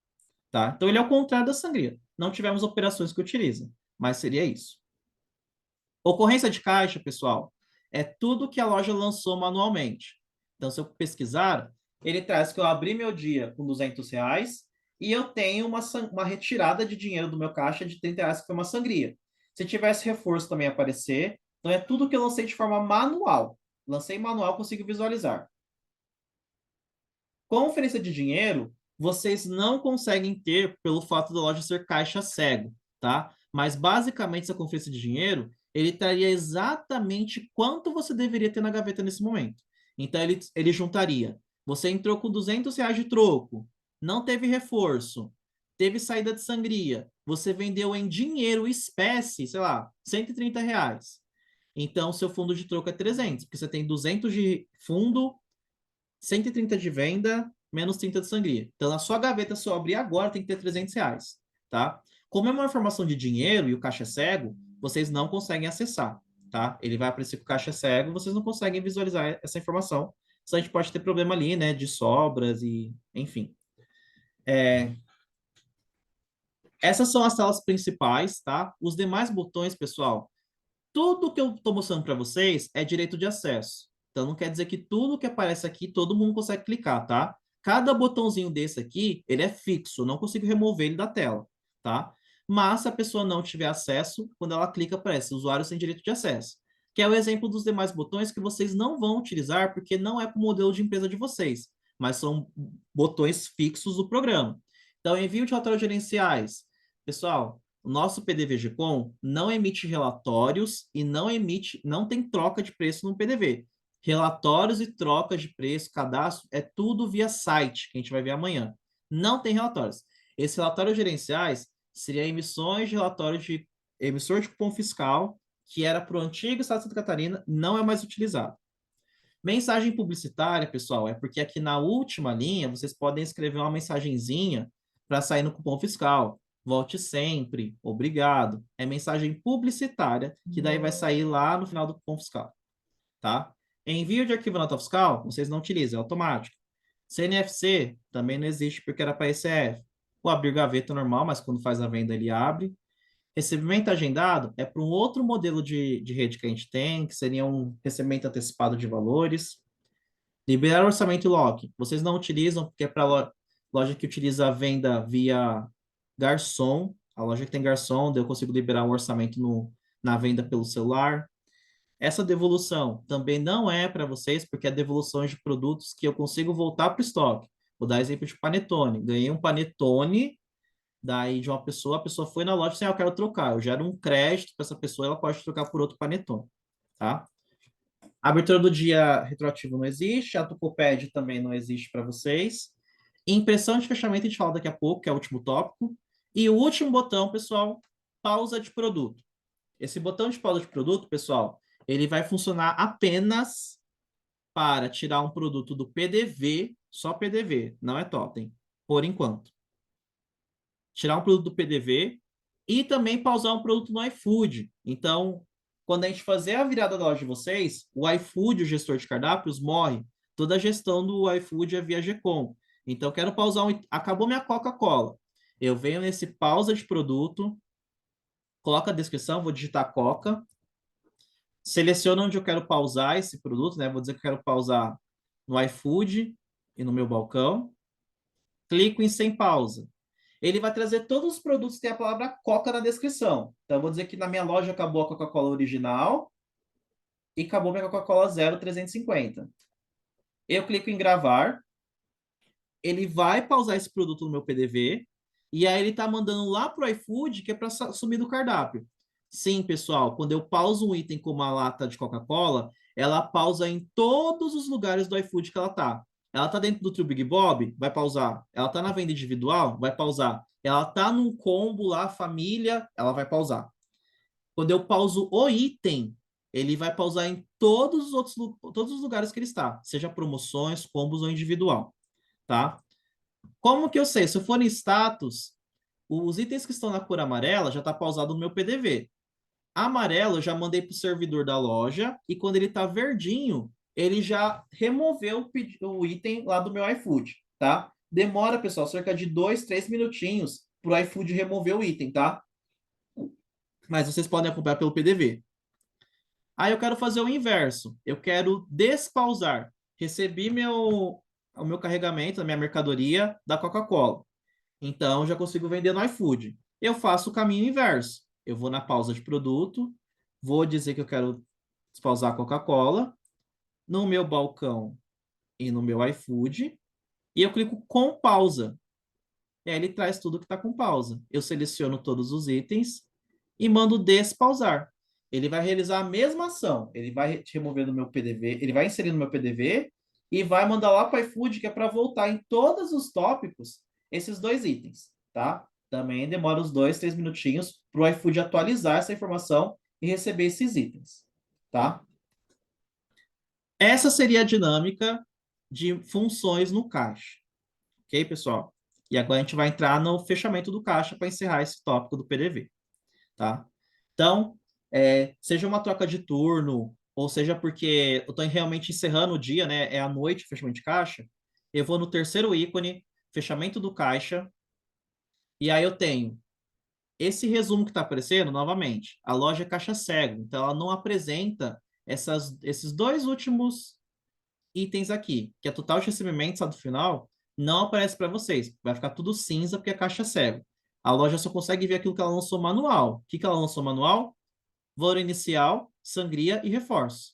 tá? Então ele é o contrário da sangria. Não tivemos operações que utilizam, mas seria isso. Ocorrência de caixa, pessoal, é tudo que a loja lançou manualmente. Então, se eu pesquisar, ele traz que eu abri meu dia com R$ 200 e eu tenho uma retirada de dinheiro do meu caixa de R$ 30, que foi uma sangria. Se tivesse reforço também aparecer, então é tudo que eu lancei de forma manual. Lancei manual, consigo visualizar. Conferência de dinheiro, vocês não conseguem ter pelo fato da loja ser caixa cego, tá? Mas basicamente essa conferência de dinheiro, ele traria exatamente quanto você deveria ter na gaveta nesse momento. Então ele juntaria. Você entrou com R$ 200 de troco, não teve reforço, teve saída de sangria, você vendeu em dinheiro espécie, sei lá, R$ 130. Então, seu fundo de troco é 300, porque você tem 200 de fundo, 130 de venda, menos 30 de sangria. Então, na sua gaveta, se eu abrir agora, tem que ter R$ 300, tá? Como é uma informação de dinheiro e o caixa é cego, vocês não conseguem acessar, tá? Ele vai aparecer com o caixa cego, vocês não conseguem visualizar essa informação. Então, a gente pode ter problema ali, né, de sobras e, enfim. Essas são as telas principais, tá? Os demais botões, pessoal, tudo que eu estou mostrando para vocês é direito de acesso. Então, não quer dizer que tudo que aparece aqui, todo mundo consegue clicar, tá? Cada botãozinho desse aqui, ele é fixo, não consigo remover ele da tela, tá? Mas, se a pessoa não tiver acesso, quando ela clica, aparece usuário sem direito de acesso. Que é o exemplo dos demais botões que vocês não vão utilizar, porque não é para o modelo de empresa de vocês, mas são botões fixos do programa. Então, envio de relatórios gerenciais. Pessoal, o nosso PDVGcom não emite relatórios e não tem troca de preço no PDV. Relatórios e trocas de preço, cadastro, é tudo via site, que a gente vai ver amanhã. Não tem relatórios. Esses relatórios gerenciais seriam emissões de relatório de emissor de cupom fiscal, que era para o antigo Estado de Santa Catarina, não é mais utilizado. Mensagem publicitária, pessoal, é porque aqui na última linha vocês podem escrever uma mensagenzinha para sair no cupom fiscal. Volte sempre, obrigado. É mensagem publicitária, que daí vai sair lá no final do cupom fiscal, tá? Envio de arquivo nota fiscal, vocês não utilizam, é automático. CNFC também não existe porque era para ECF. O abrir gaveta normal, mas quando faz a venda ele abre. Recebimento agendado é para um outro modelo de rede que a gente tem, que seria um recebimento antecipado de valores. Liberar orçamento e lock. Vocês não utilizam, porque é para loja que utiliza a venda via garçom. A loja que tem garçom, daí eu consigo liberar um orçamento na venda pelo celular. Essa devolução também não é para vocês, porque é devoluções de produtos que eu consigo voltar para o estoque. Vou dar exemplo de panetone. Ganhei um panetone, daí de uma pessoa, a pessoa foi na loja e disse, ah, eu quero trocar. Eu gero um crédito para essa pessoa, ela pode trocar por outro panetone, tá? A abertura do dia retroativo não existe, a Tucopad também não existe para vocês. Impressão de fechamento a gente fala daqui a pouco, que é o último tópico. E o último botão, pessoal, pausa de produto. Esse botão de pausa de produto, pessoal, ele vai funcionar apenas para tirar um produto do PDV, só PDV, não é totem, por enquanto. Tirar um produto do PDV e também pausar um produto no iFood. Então, quando a gente fazer a virada da loja de vocês, o iFood, o gestor de cardápios, morre. Toda a gestão do iFood é via GCOM. Então, quero pausar Acabou minha Coca-Cola. Eu venho nesse pausa de produto, coloco a descrição, vou digitar Coca, seleciono onde eu quero pausar esse produto, né? Vou dizer que eu quero pausar no iFood e no meu balcão. Clico em sem pausa. Ele vai trazer todos os produtos que tem a palavra Coca na descrição. Então, eu vou dizer que na minha loja acabou a Coca-Cola original e acabou minha Coca-Cola 0,350. Eu clico em gravar, ele vai pausar esse produto no meu PDV, e aí ele está mandando lá para o iFood, que é para sumir do cardápio. Sim, pessoal, quando eu pauso um item como a lata de Coca-Cola, ela pausa em todos os lugares do iFood que ela está. Ela está dentro do Trio Big Bob? Vai pausar. Ela está na venda individual? Vai pausar. Ela está num combo lá, família? Ela vai pausar. Quando eu pauso o item, ele vai pausar em todos os lugares que ele está, seja promoções, combos ou individual, tá? Como que eu sei? Se eu for em status, os itens que estão na cor amarela já está pausado no meu PDV. Amarelo eu já mandei para o servidor da loja e quando ele está verdinho, ele já removeu o item lá do meu iFood, tá? Demora, pessoal, cerca de 2, 3 minutinhos para o iFood remover o item, tá? Mas vocês podem acompanhar pelo PDV. Aí eu quero fazer o inverso. Eu quero despausar. Recebi o meu carregamento, a minha mercadoria da Coca-Cola. Então, já consigo vender no iFood. Eu faço o caminho inverso. Eu vou na pausa de produto, vou dizer que eu quero despausar a Coca-Cola no meu balcão e no meu iFood, e eu clico com pausa. E aí ele traz tudo que está com pausa. Eu seleciono todos os itens e mando despausar. Ele vai realizar a mesma ação. Ele vai remover do meu PDV, ele vai inserir no meu PDV e vai mandar lá para o iFood, que é para voltar em todos os tópicos esses dois itens, tá? Também demora uns 2, 3 minutinhos para o iFood atualizar essa informação e receber esses itens, tá? Essa seria a dinâmica de funções no caixa. Ok, pessoal? E agora a gente vai entrar no fechamento do caixa para encerrar esse tópico do PDV, tá? Então, seja uma troca de turno, ou seja porque eu estou realmente encerrando o dia, né? É à noite, fechamento de caixa. Eu vou no terceiro ícone, fechamento do caixa, e aí eu tenho esse resumo que está aparecendo, novamente. A loja é caixa cego, então ela não apresenta esses dois últimos itens aqui, que é total de recebimento, saldo final, não aparece para vocês. Vai ficar tudo cinza porque é caixa cego. A loja só consegue ver aquilo que ela lançou manual. O que ela lançou manual? Valor inicial, sangria e reforço,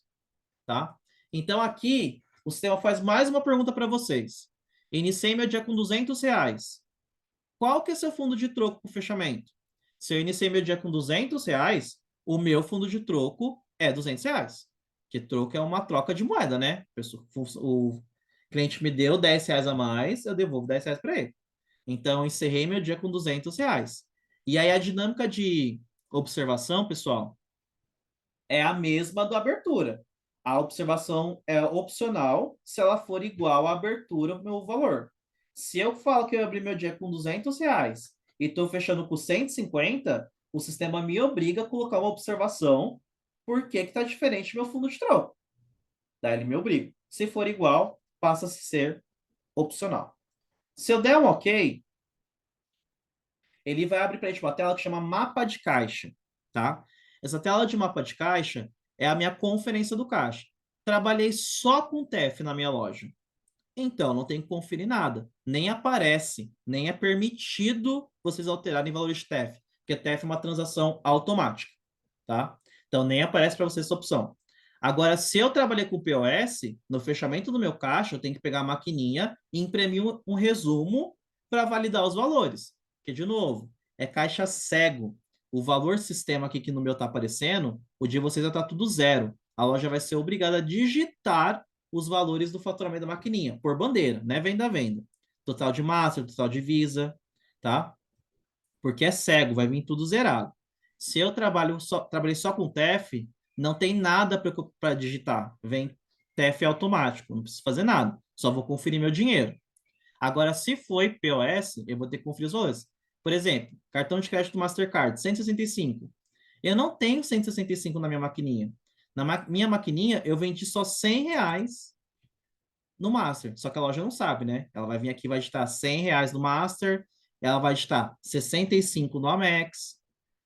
tá? Então aqui o sistema faz mais uma pergunta para vocês. Iniciei meu dia com R$ 200. Qual que é seu fundo de troco para o fechamento? Se eu iniciei meu dia com R$ 200, o meu fundo de troco é R$ 200. Que troco é uma troca de moeda, né? O cliente me deu R$ 10 a mais, eu devolvo R$ 10 para ele. Então, eu encerrei meu dia com R$ 200. E aí, a dinâmica de observação, pessoal, é a mesma do abertura. A observação é opcional se ela for igual à abertura, o meu valor. Se eu falo que eu abri meu dia com R$ 200 e estou fechando com 150, o sistema me obriga a colocar uma observação por que está diferente meu fundo de troco. Daí ele me obriga. Se for igual, passa a ser opcional. Se eu der um OK, ele vai abrir para a gente uma tela que chama mapa de caixa, tá? Essa tela de mapa de caixa é a minha conferência do caixa. Trabalhei só com TEF na minha loja. Então, não tem que conferir nada. Nem aparece, nem é permitido vocês alterarem valores de TEF, porque TEF é uma transação automática, tá? Então, nem aparece para vocês essa opção. Agora, se eu trabalhei com POS, no fechamento do meu caixa, eu tenho que pegar a maquininha e imprimir um resumo para validar os valores. Porque, de novo, é caixa cego. O valor sistema aqui que no meu está aparecendo, o de vocês já está tudo zero. A loja vai ser obrigada a digitar os valores do faturamento da maquininha, por bandeira, né? Venda a venda. Total de Master, total de Visa, tá? Porque é cego, vai vir tudo zerado. Se eu trabalhei só com TEF, não tem nada para digitar. Vem TEF automático, não preciso fazer nada. Só vou conferir meu dinheiro. Agora, se foi POS, eu vou ter que conferir os valores. Por exemplo, cartão de crédito Mastercard, 165. Eu não tenho 165 na minha maquininha. Minha maquininha, eu vendi só R$ 100 no Master. Só que a loja não sabe, né? Ela vai vir aqui, vai digitar R$ 100 no Master, ela vai digitar 65 no Amex.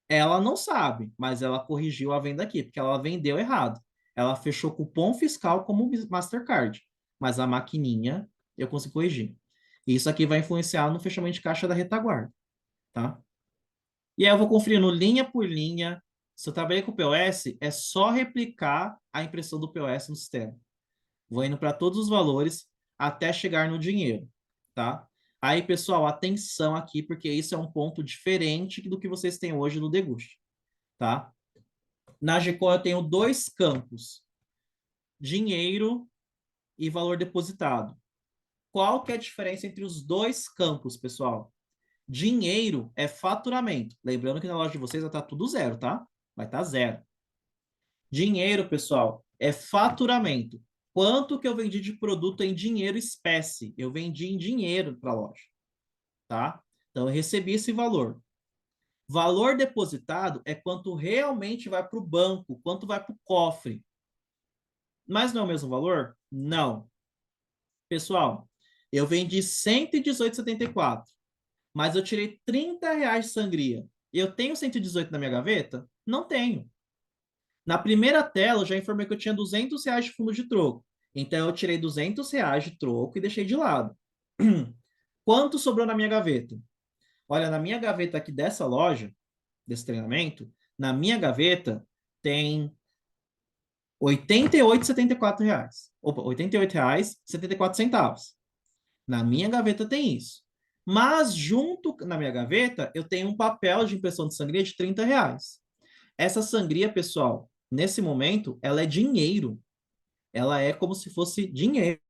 Ela não sabe, mas ela corrigiu a venda aqui, porque ela vendeu errado. Ela fechou cupom fiscal como Mastercard, mas a maquininha eu consigo corrigir. E isso aqui vai influenciar no fechamento de caixa da retaguarda, tá? E aí eu vou conferindo linha por linha. Se eu trabalhei com o POS, é só replicar a impressão do POS no sistema. Vou indo para todos os valores até chegar no dinheiro, tá? Aí, pessoal, atenção aqui, porque isso é um ponto diferente do que vocês têm hoje no Deguste, tá? Na GCOM eu tenho dois campos, dinheiro e valor depositado. Qual que é a diferença entre os dois campos, pessoal? Dinheiro é faturamento. Lembrando que na loja de vocês vai estar tudo zero, tá? Vai estar zero. Dinheiro, pessoal, é faturamento. Quanto que eu vendi de produto em dinheiro espécie? Eu vendi em dinheiro para a loja, tá? Então, eu recebi esse valor. Valor depositado é quanto realmente vai para o banco, quanto vai para o cofre. Mas não é o mesmo valor? Não. Pessoal, eu vendi 118,74, mas eu tirei R$ 30 de sangria. Eu tenho 118 na minha gaveta? Não tenho. Na primeira tela, eu já informei que eu tinha R$ 200 de fundo de troco. Então, eu tirei R$ 200 de troco e deixei de lado. Quanto sobrou na minha gaveta? Olha, na minha gaveta aqui dessa loja, desse treinamento, na minha gaveta tem R$ 88,74. Opa, R$ 88,74. Na minha gaveta tem isso. Mas junto na minha gaveta, eu tenho um papel de impressão de sangria de R$ 30. Essa sangria, pessoal, nesse momento, ela é dinheiro. Ela é como se fosse dinheiro.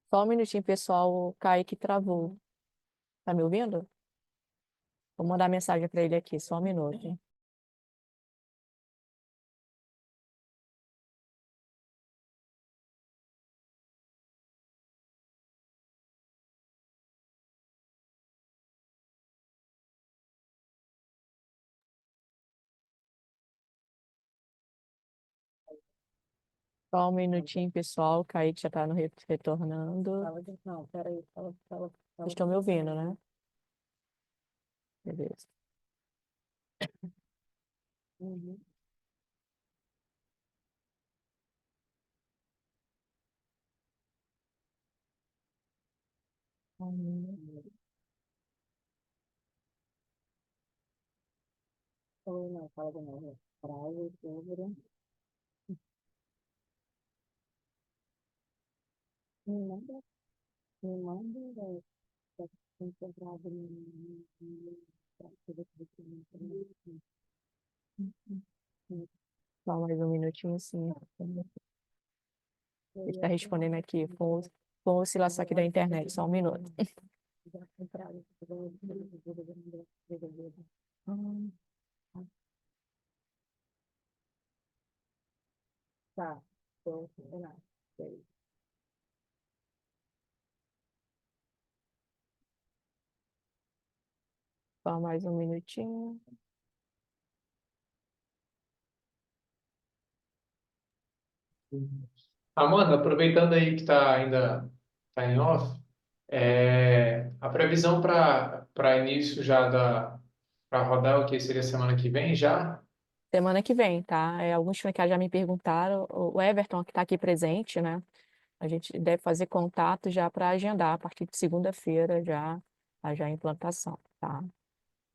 Só um minutinho, pessoal. O Kaique travou. Tá me ouvindo? Vou mandar mensagem para ele aqui, só um minuto. Só um minutinho, pessoal. O Kaique já está retornando. Não, peraí. Vocês estão me ouvindo, né? Beleza. Uhum. Não, fala de novo. Prazo, outubro. Me manda, encontrado só mais um minutinho, sim. Ele está respondendo aqui com oscilação aqui da internet, só um minuto. Tá. Só mais um minutinho. Amanda, aproveitando aí que tá ainda tá em off, A previsão para início já para rodar, o que seria semana que vem já? Semana que vem, tá? Alguns franqueados já me perguntaram, o Everton, que está aqui presente, né? A gente deve fazer contato já para agendar a partir de segunda-feira já a implantação, tá?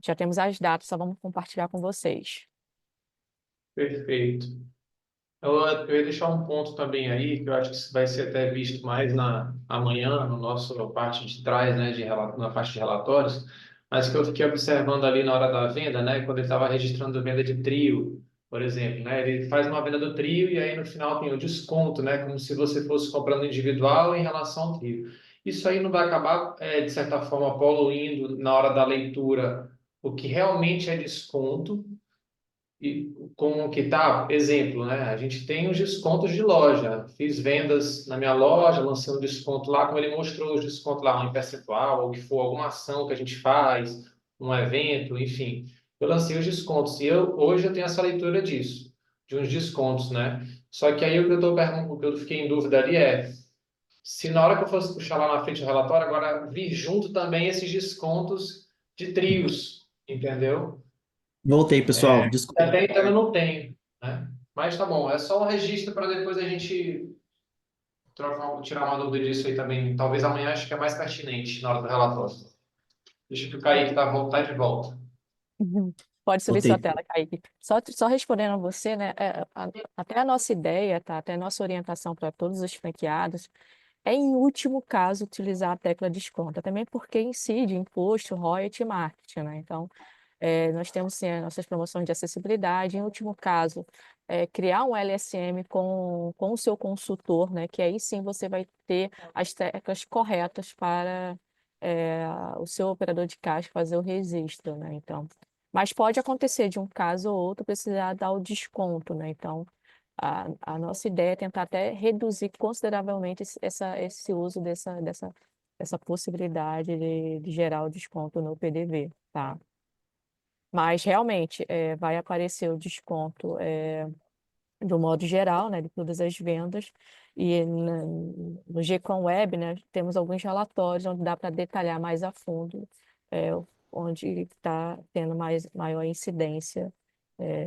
Já temos as datas, só vamos compartilhar com vocês. Perfeito. Eu ia deixar um ponto também aí, que eu acho que isso vai ser até visto mais amanhã, no nosso parte de trás, né, na parte de relatórios, mas que eu fiquei observando ali na hora da venda, né, quando ele estava registrando a venda de trio, por exemplo, né, ele faz uma venda do trio e aí no final tem o desconto, né, como se você fosse comprando individual em relação ao trio. Isso aí não vai acabar, de certa forma, poluindo na hora da leitura o que realmente é desconto e como que tá, exemplo, né? A gente tem os descontos de loja. Fiz vendas na minha loja, lancei um desconto lá, como ele mostrou os descontos lá, um percentual, ou que for alguma ação que a gente faz, um evento, enfim. Eu lancei os descontos e hoje eu tenho essa leitura disso, de uns descontos, né? Só que aí o que eu tô perguntando, o que eu fiquei em dúvida ali é se na hora que eu fosse puxar lá na frente o relatório, agora vir junto também esses descontos de trios, entendeu? Voltei, pessoal. Desculpa. Até então eu não tenho, né? Mas tá bom, é só um registro para depois a gente tirar uma dúvida disso aí também. Talvez amanhã acho que é mais pertinente na hora do relatório. Deixa que o Kaique tá de volta. Uhum. Pode subir sua Voltei. tela, Kaique. Só respondendo a você, né? Até a nossa ideia, tá? Até a nossa orientação para todos os franqueados é, em último caso, utilizar a tecla desconto, também porque incide imposto, royalty e marketing, né? Então, nós temos sim as nossas promoções de acessibilidade. Em último caso, criar um LSM com o seu consultor, né? Que aí sim você vai ter as teclas corretas para o seu operador de caixa fazer o registro, né? Então, mas pode acontecer de um caso ou outro precisar dar o desconto, né? Então, a nossa ideia é tentar até reduzir consideravelmente esse uso dessa possibilidade de gerar o desconto no PDV, tá? Mas realmente vai aparecer o desconto do modo geral, né, de todas as vendas. E no Gcom Web, né, temos alguns relatórios onde dá para detalhar mais a fundo é, onde está tendo maior incidência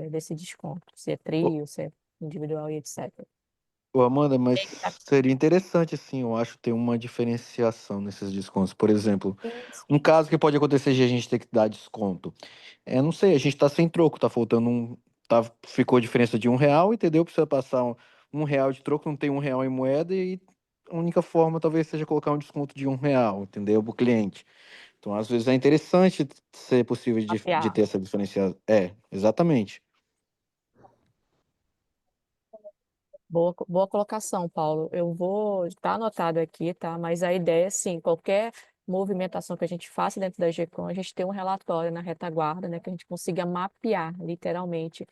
desse desconto, se é Ô, trio, se é individual e etc. ô, Amanda, mas Tem que tá- seria interessante, assim, eu acho, ter uma diferenciação nesses descontos. Por exemplo, Sim, um sim. caso que pode acontecer de a gente ter que dar desconto. Não sei, a gente tá sem troco, tá faltando ficou a diferença de R$ 1, entendeu? Precisa passar R$ 1 de troco, não tem R$ 1 em moeda e a única forma talvez seja colocar um desconto de R$ 1, entendeu? Pro cliente. Então, às vezes é interessante ser possível de Mapear. ter essa diferenciação. Exatamente. Boa colocação, Paulo. Eu vou estar anotado aqui, tá? Mas a ideia é sim, qualquer movimentação que a gente faça dentro da GECOM, a gente tem um relatório na retaguarda, né? Que a gente consiga mapear, literalmente,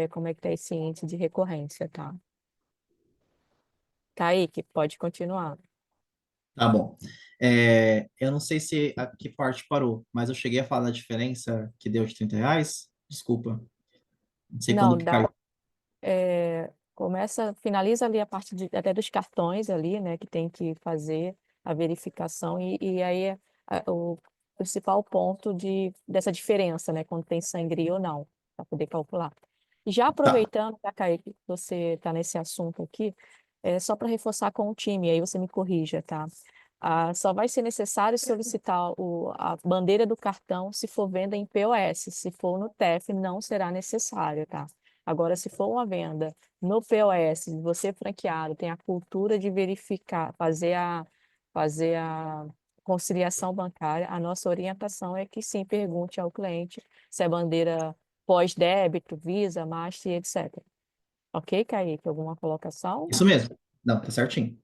como é que está esse índice de recorrência, tá? Kaique, pode continuar. Tá bom. Eu não sei se a que parte parou, mas eu cheguei a falar da diferença que deu de R$ 30. Desculpa. Não sei quando Não, que caiu. finaliza ali a parte até dos cartões ali, né, que tem que fazer a verificação e aí o principal ponto dessa diferença, né, quando tem sangria ou não, para poder calcular. E já Tá. aproveitando, tá, Kaique, que você está nesse assunto aqui, só para reforçar com o time, aí você me corrija, tá? Só vai ser necessário solicitar a bandeira do cartão se for venda em POS, se for no TEF, não será necessário, tá? Agora, se for uma venda no POS, você franqueado tem a cultura de verificar, fazer a conciliação bancária, a nossa orientação é que sim, pergunte ao cliente se é bandeira pós-débito, Visa, Master, etc. Ok, Kaique? Alguma colocação? Isso mesmo. Não, tá certinho.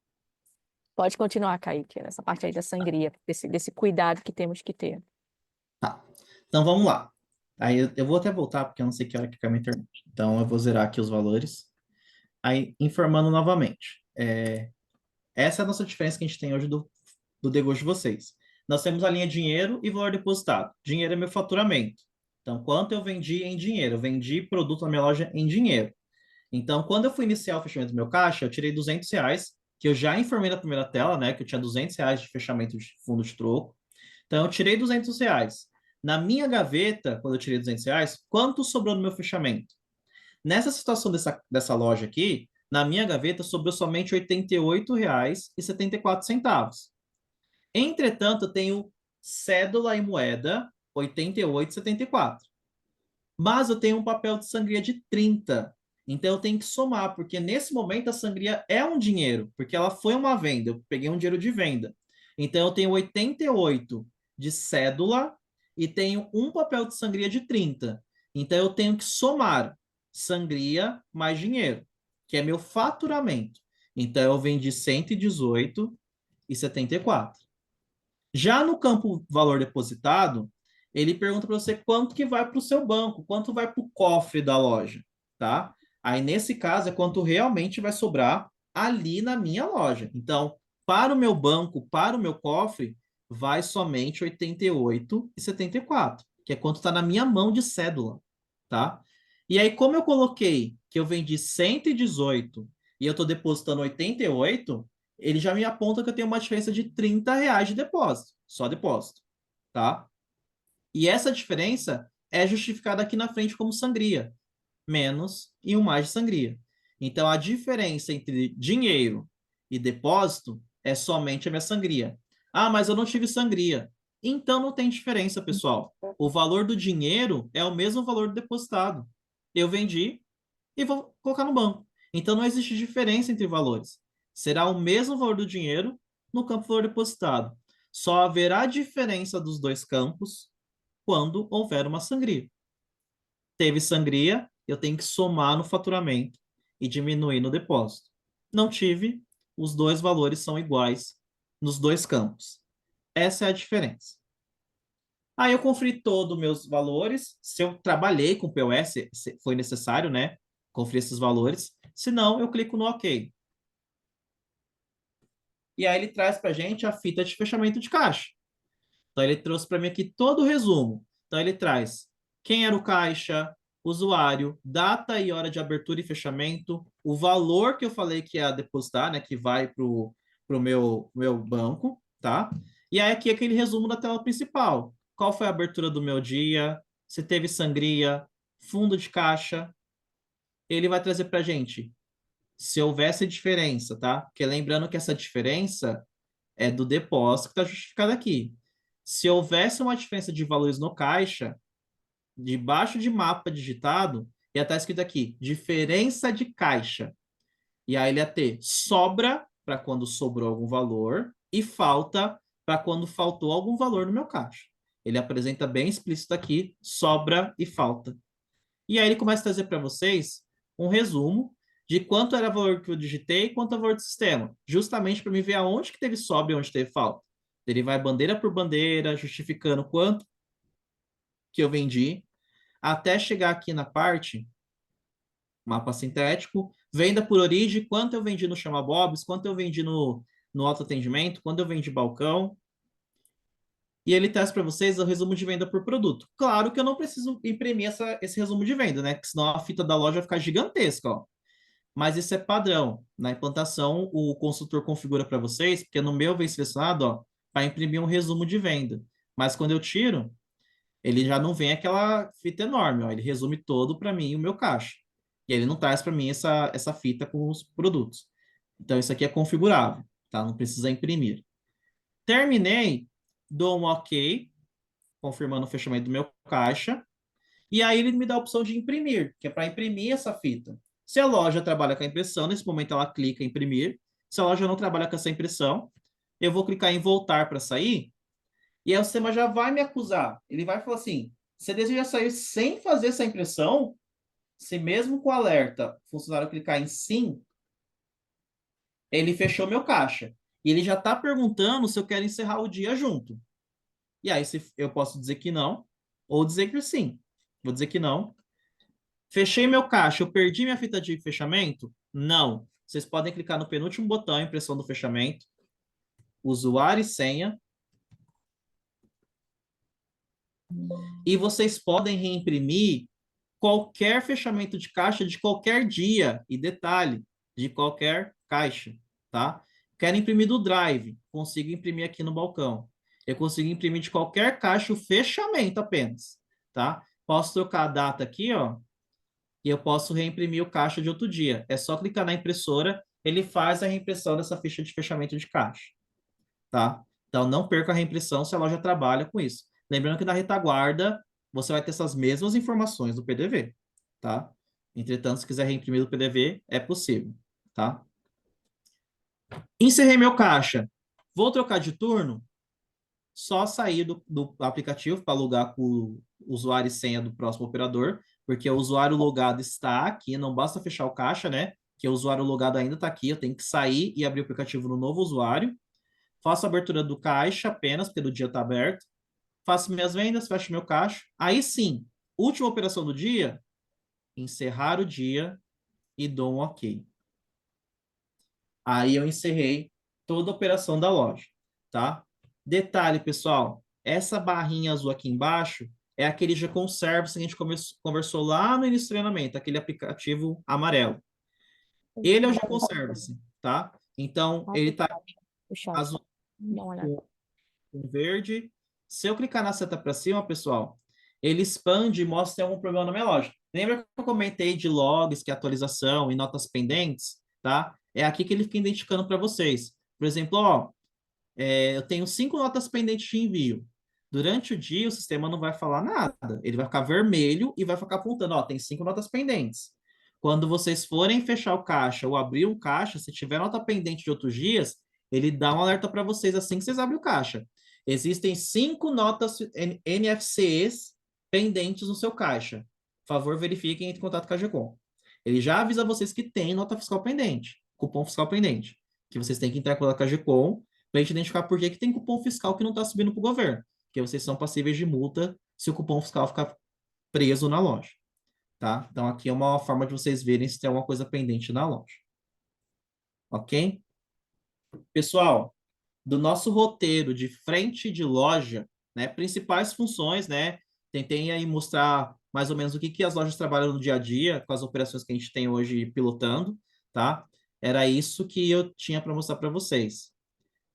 Pode continuar, Kaique, nessa parte aí da sangria, desse cuidado que temos que ter. Tá. Então vamos lá. Aí eu vou até voltar, porque eu não sei que hora que cai a minha internet. Então eu vou zerar aqui os valores. Aí, informando novamente. Essa é a nossa diferença que a gente tem hoje do degosto de vocês. Nós temos a linha dinheiro e valor depositado. Dinheiro é meu faturamento. Então, quanto eu vendi em dinheiro? Eu vendi produto na minha loja em dinheiro. Então, quando eu fui iniciar o fechamento do meu caixa, eu tirei R$ 200 que eu já informei na primeira tela, né, que eu tinha R$ 200 de fechamento de fundo de troco. Então, eu tirei R$ 200. Na minha gaveta, quando eu tirei R$ 200, quanto sobrou no meu fechamento? Nessa situação dessa loja aqui, na minha gaveta sobrou somente R$ 88,74. Entretanto, eu tenho cédula e moeda 88,74. Mas eu tenho um papel de sangria de 30. Então eu tenho que somar, porque nesse momento a sangria é um dinheiro, porque ela foi uma venda, eu peguei um dinheiro de venda. Então eu tenho 88 de cédula e tenho um papel de sangria de 30. Então eu tenho que somar sangria mais dinheiro, que é meu faturamento. Então eu vendi 118,74. Já no campo valor depositado, ele pergunta para você quanto que vai para o seu banco, quanto vai para o cofre da loja, tá? Aí, nesse caso, é quanto realmente vai sobrar ali na minha loja. Então, para o meu banco, para o meu cofre, vai somente 88,74, que é quanto está na minha mão de cédula, tá? E aí, como eu coloquei que eu vendi 118 e eu estou depositando 88, ele já me aponta que eu tenho uma diferença de R$ 30 de depósito, só depósito, tá? E essa diferença é justificada aqui na frente como sangria, menos e um mais de sangria. Então, a diferença entre dinheiro e depósito é somente a minha sangria. Ah, mas eu não tive sangria. Então, não tem diferença, pessoal. O valor do dinheiro é o mesmo valor do depositado. Eu vendi e vou colocar no banco. Então, não existe diferença entre valores. Será o mesmo valor do dinheiro no campo valor depositado. Só haverá diferença dos dois campos quando houver uma sangria. Teve sangria, eu tenho que somar no faturamento e diminuir no depósito. Não tive, os dois valores são iguais nos dois campos. Essa é a diferença. Aí eu conferi todos os meus valores. Se eu trabalhei com POS, se foi necessário, né? Conferir esses valores. Se não, eu clico no OK. E aí ele traz para a gente a fita de fechamento de caixa. Então ele trouxe para mim aqui todo o resumo. Então ele traz quem era o caixa, usuário, data e hora de abertura e fechamento, o valor que eu falei que ia depositar, né? Que vai para o meu banco, tá? E aí aqui aquele resumo da tela principal. Qual foi a abertura do meu dia? Se teve sangria, fundo de caixa. Ele vai trazer para a gente se houvesse diferença, tá? Porque lembrando que essa diferença é do depósito que está justificado aqui. Se houvesse uma diferença de valores no caixa, debaixo de mapa digitado, ia estar escrito aqui, diferença de caixa. E aí ele ia ter sobra para quando sobrou algum valor e falta para quando faltou algum valor no meu caixa. Ele apresenta bem explícito aqui, sobra e falta. E aí ele começa a trazer para vocês um resumo de quanto era o valor que eu digitei e quanto é o valor do sistema, justamente para me ver aonde que teve sobra e onde teve falta. Ele vai bandeira por bandeira, justificando quanto que eu vendi, até chegar aqui na parte mapa sintético, venda por origem, quanto eu vendi no Chama Bobs, quanto eu vendi no autoatendimento, quanto eu vendi balcão. E ele traz para vocês o resumo de venda por produto. Claro que eu não preciso imprimir esse resumo de venda, né? Porque senão a fita da loja vai ficar gigantesca, ó. Mas isso é padrão. Na implantação, o consultor configura para vocês, porque no meu vem selecionado, ó, para imprimir um resumo de venda. Mas quando eu tiro, ele já não vem aquela fita enorme, ó, ele resume todo para mim o meu caixa. E ele não traz para mim essa fita com os produtos. Então, isso aqui é configurável, tá? Não precisa imprimir. Terminei, dou um OK, confirmando o fechamento do meu caixa. E aí ele me dá a opção de imprimir, que é para imprimir essa fita. Se a loja trabalha com a impressão, nesse momento ela clica em imprimir. Se a loja não trabalha com essa impressão, eu vou clicar em voltar para sair. E aí o sistema já vai me acusar. Ele vai falar assim: você deseja sair sem fazer essa impressão? Se mesmo com o alerta o funcionário clicar em sim, ele fechou meu caixa. E ele já está perguntando se eu quero encerrar o dia junto. E aí se eu posso dizer que não, ou dizer que sim. Vou dizer que não. Fechei meu caixa, eu perdi minha fita de fechamento? Não. Vocês podem clicar no penúltimo botão, impressão do fechamento, usuário e senha. E vocês podem reimprimir qualquer fechamento de caixa de qualquer dia. E detalhe, de qualquer caixa, tá? Quero imprimir do Drive, consigo imprimir aqui no balcão. Eu consigo imprimir de qualquer caixa o fechamento apenas, tá? Posso trocar a data aqui, ó, e eu posso reimprimir o caixa de outro dia. É só clicar na impressora, ele faz a reimpressão dessa ficha de fechamento de caixa, tá? Então, não perca a reimpressão se a loja trabalha com isso. Lembrando que na retaguarda, você vai ter essas mesmas informações do PDV, tá? Entretanto, se quiser reimprimir do PDV, é possível, tá? Encerrei meu caixa. Vou trocar de turno? Só sair do aplicativo para logar com o usuário e senha do próximo operador, porque o usuário logado está aqui, não basta fechar o caixa, né? Que o usuário logado ainda está aqui, eu tenho que sair e abrir o aplicativo no novo usuário. Faço a abertura do caixa apenas, porque do dia está aberto. Faço minhas vendas, fecho meu caixa. Aí sim, última operação do dia, encerrar o dia e dou um OK. Aí eu encerrei toda a operação da loja, tá? Detalhe, pessoal, essa barrinha azul aqui embaixo é aquele G-Com Service que a gente conversou lá no início do treinamento, aquele aplicativo amarelo. Ele é o G-Com Service, tá? Então, ele tá O chat. azul Dá uma olhada. com verde. Se eu clicar na seta para cima, pessoal, ele expande e mostra se tem algum problema na minha loja. Lembra que eu comentei de logs, que é atualização e notas pendentes, tá? É aqui que ele fica identificando para vocês. Por exemplo, ó, eu tenho 5 notas pendentes de envio. Durante o dia, o sistema não vai falar nada. Ele vai ficar vermelho e vai ficar apontando, ó, tem 5 notas pendentes. Quando vocês forem fechar o caixa ou abrir um caixa, se tiver nota pendente de outros dias, ele dá um alerta para vocês assim que vocês abrem o caixa. Existem 5 notas NFCs pendentes no seu caixa. Por favor, verifiquem e entre em contato com a GECOM. Ele já avisa vocês que tem nota fiscal pendente, cupom fiscal pendente, que vocês têm que entrar em contato com a GECOM para a gente identificar por que tem cupom fiscal que não está subindo para o governo, porque vocês são passíveis de multa se o cupom fiscal ficar preso na loja, tá? Então, aqui é uma forma de vocês verem se tem alguma coisa pendente na loja, ok? Pessoal, do nosso roteiro de frente de loja, né, principais funções, né, tentei aí mostrar mais ou menos o que, que as lojas trabalham no dia a dia, com as operações que a gente tem hoje pilotando, tá? Era isso que eu tinha para mostrar para vocês.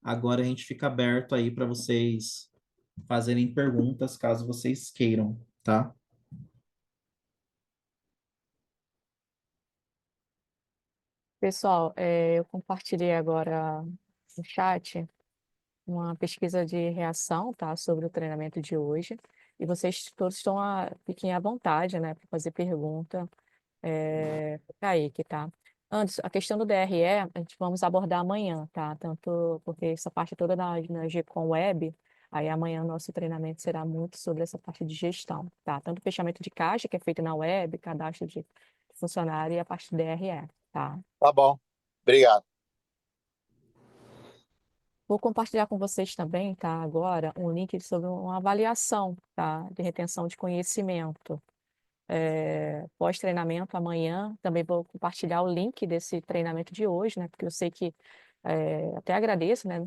Agora a gente fica aberto aí para vocês fazerem perguntas, caso vocês queiram, tá? Pessoal, eu compartilhei agora no chat uma pesquisa de reação, tá, sobre o treinamento de hoje. E vocês todos fiquem à vontade, né, para fazer pergunta pro Kaique, tá? Antes, a questão do DRE, a gente vamos abordar amanhã, tá? Tanto porque essa parte toda na GCom Web, aí amanhã o nosso treinamento será muito sobre essa parte de gestão, tá? Tanto o fechamento de caixa, que é feito na web, cadastro de funcionário e a parte do DRE, tá? Tá bom. Obrigado. Vou compartilhar com vocês também, tá, agora, um link sobre uma avaliação, tá, de retenção de conhecimento. Pós-treinamento amanhã, também vou compartilhar o link desse treinamento de hoje, né, porque eu sei que, até agradeço, né,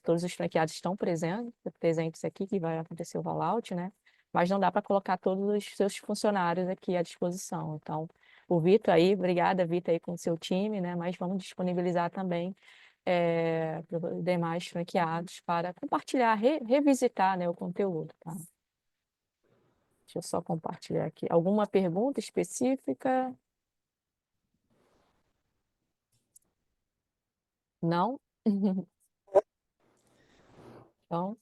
todos os franqueados estão presentes aqui, que vai acontecer o rollout, né, mas não dá para colocar todos os seus funcionários aqui à disposição. Então, o Vitor aí, obrigada, Vitor, aí com o seu time, né, mas vamos disponibilizar também para os demais franqueados para compartilhar, revisitar, né, o conteúdo, tá? Deixa eu só compartilhar aqui. Alguma pergunta específica? Não? Então,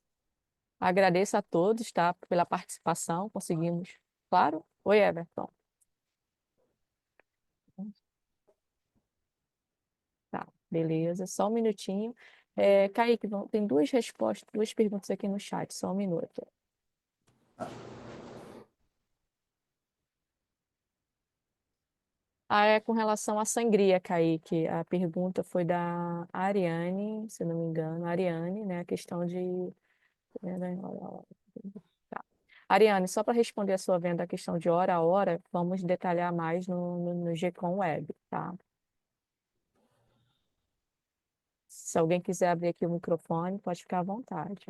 agradeço a todos, tá, pela participação. Conseguimos. Claro? Oi, Everton. Tá, beleza. Só um minutinho. Kaique, tem duas respostas, duas perguntas aqui no chat. Só um minuto. Com relação à sangria, Kaique, a pergunta foi da Ariane, se não me engano, Ariane, né? A questão de. Tá. Ariane, só para responder a sua venda, a questão de hora a hora, vamos detalhar mais no GCom Web, tá? Se alguém quiser abrir aqui o microfone, pode ficar à vontade.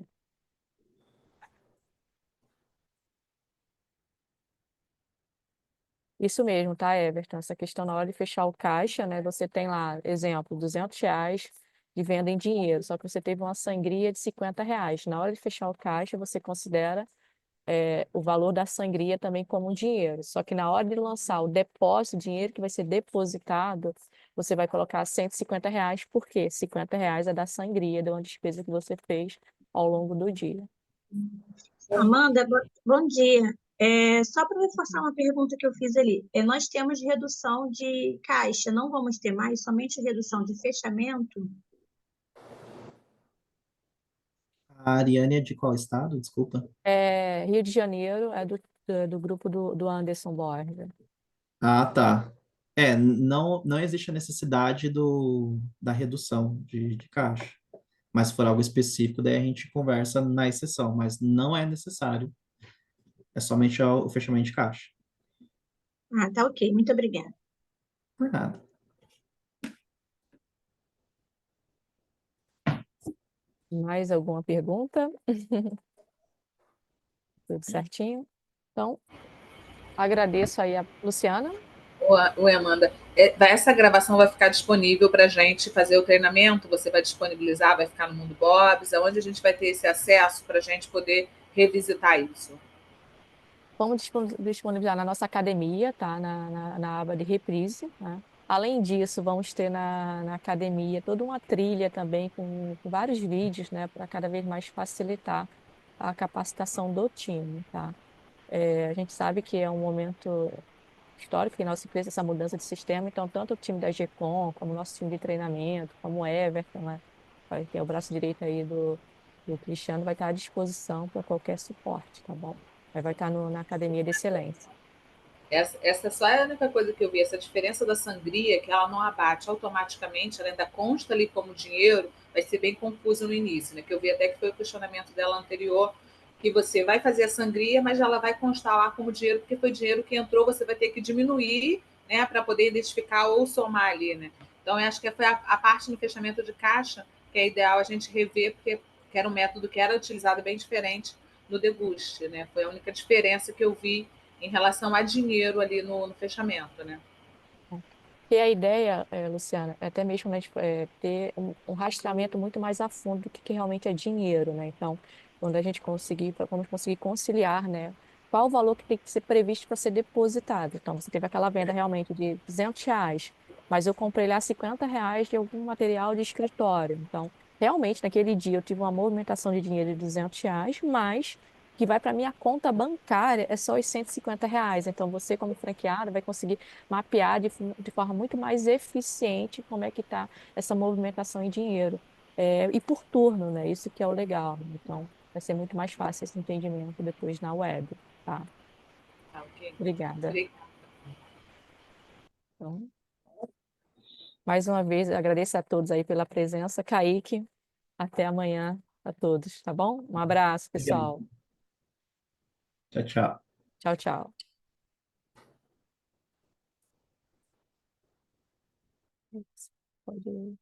Isso mesmo, tá, Everton? Essa questão na hora de fechar o caixa, né? Você tem lá, exemplo, R$ 200 de venda em dinheiro, só que você teve uma sangria de R$ 50. Na hora de fechar o caixa, você considera o valor da sangria também como dinheiro. Só que na hora de lançar o depósito, o dinheiro que vai ser depositado, você vai colocar R$ 150, porque R$ 50 é da sangria, de uma despesa que você fez ao longo do dia. Amanda, bom dia. Só para reforçar uma pergunta que eu fiz ali. Nós temos redução de caixa, não vamos ter mais somente redução de fechamento? A Ariane é de qual estado? Desculpa. Rio de Janeiro é do grupo do Anderson Borges. Ah, tá. Não existe a necessidade da redução de caixa. Mas se for algo específico, daí a gente conversa na exceção, mas não é necessário. É somente o fechamento de caixa. Ah, tá ok. Muito obrigada. Por nada. Mais alguma pergunta? Tudo certinho? Então, agradeço aí a Luciana. Oi, Amanda. Essa gravação vai ficar disponível para a gente fazer o treinamento? Você vai disponibilizar, vai ficar no Mundo Bobs? Aonde a gente vai ter esse acesso para a gente poder revisitar isso? Vamos disponibilizar na nossa academia, tá? Na aba de reprise, né? Além disso, vamos ter na academia toda uma trilha também com vários vídeos, né? Para cada vez mais facilitar a capacitação do time, tá? A gente sabe que é um momento histórico em nossa empresa, essa mudança de sistema, então tanto o time da GECOM, como o nosso time de treinamento, como o Everton, né? Que é o braço direito aí do Cristiano, vai estar à disposição para qualquer suporte, tá bom? Aí vai estar na Academia de Excelência. Essa só é a única coisa que eu vi, essa diferença da sangria, que ela não abate automaticamente, ela ainda consta ali como dinheiro, vai ser bem confusa no início, né? Que eu vi até que foi o questionamento dela anterior, que você vai fazer a sangria, mas ela vai constar lá como dinheiro, porque foi dinheiro que entrou, você vai ter que diminuir, né, para poder identificar ou somar ali, né? Então, eu acho que foi a parte no fechamento de caixa que é ideal a gente rever, porque era um método que era utilizado bem diferente no deguste, né? Foi a única diferença que eu vi em relação a dinheiro ali no fechamento, né? E a ideia, Luciana, é até mesmo, né, tipo, ter um rastreamento muito mais a fundo do que realmente é dinheiro, né? Então, quando a gente vamos conseguir conciliar, né, qual o valor que tem que ser previsto para ser depositado. Então, você teve aquela venda realmente de R$ 200, mas eu comprei lá R$ 50 de algum material de escritório. Então, realmente, naquele dia eu tive uma movimentação de dinheiro de R$ 200, mas que vai para minha conta bancária é só os R$ 150. Então, você, como franqueado, vai conseguir mapear de forma muito mais eficiente como é que está essa movimentação em dinheiro. E por turno, né? Isso que é o legal, né? Então, vai ser muito mais fácil esse entendimento depois na web, tá? Tá, ok. Obrigada. Obrigada. Então, mais uma vez, agradeço a todos aí pela presença. Kaique, até amanhã a todos, tá bom? Um abraço, Obrigado. pessoal. Tchau, tchau. Tchau, tchau. Pode...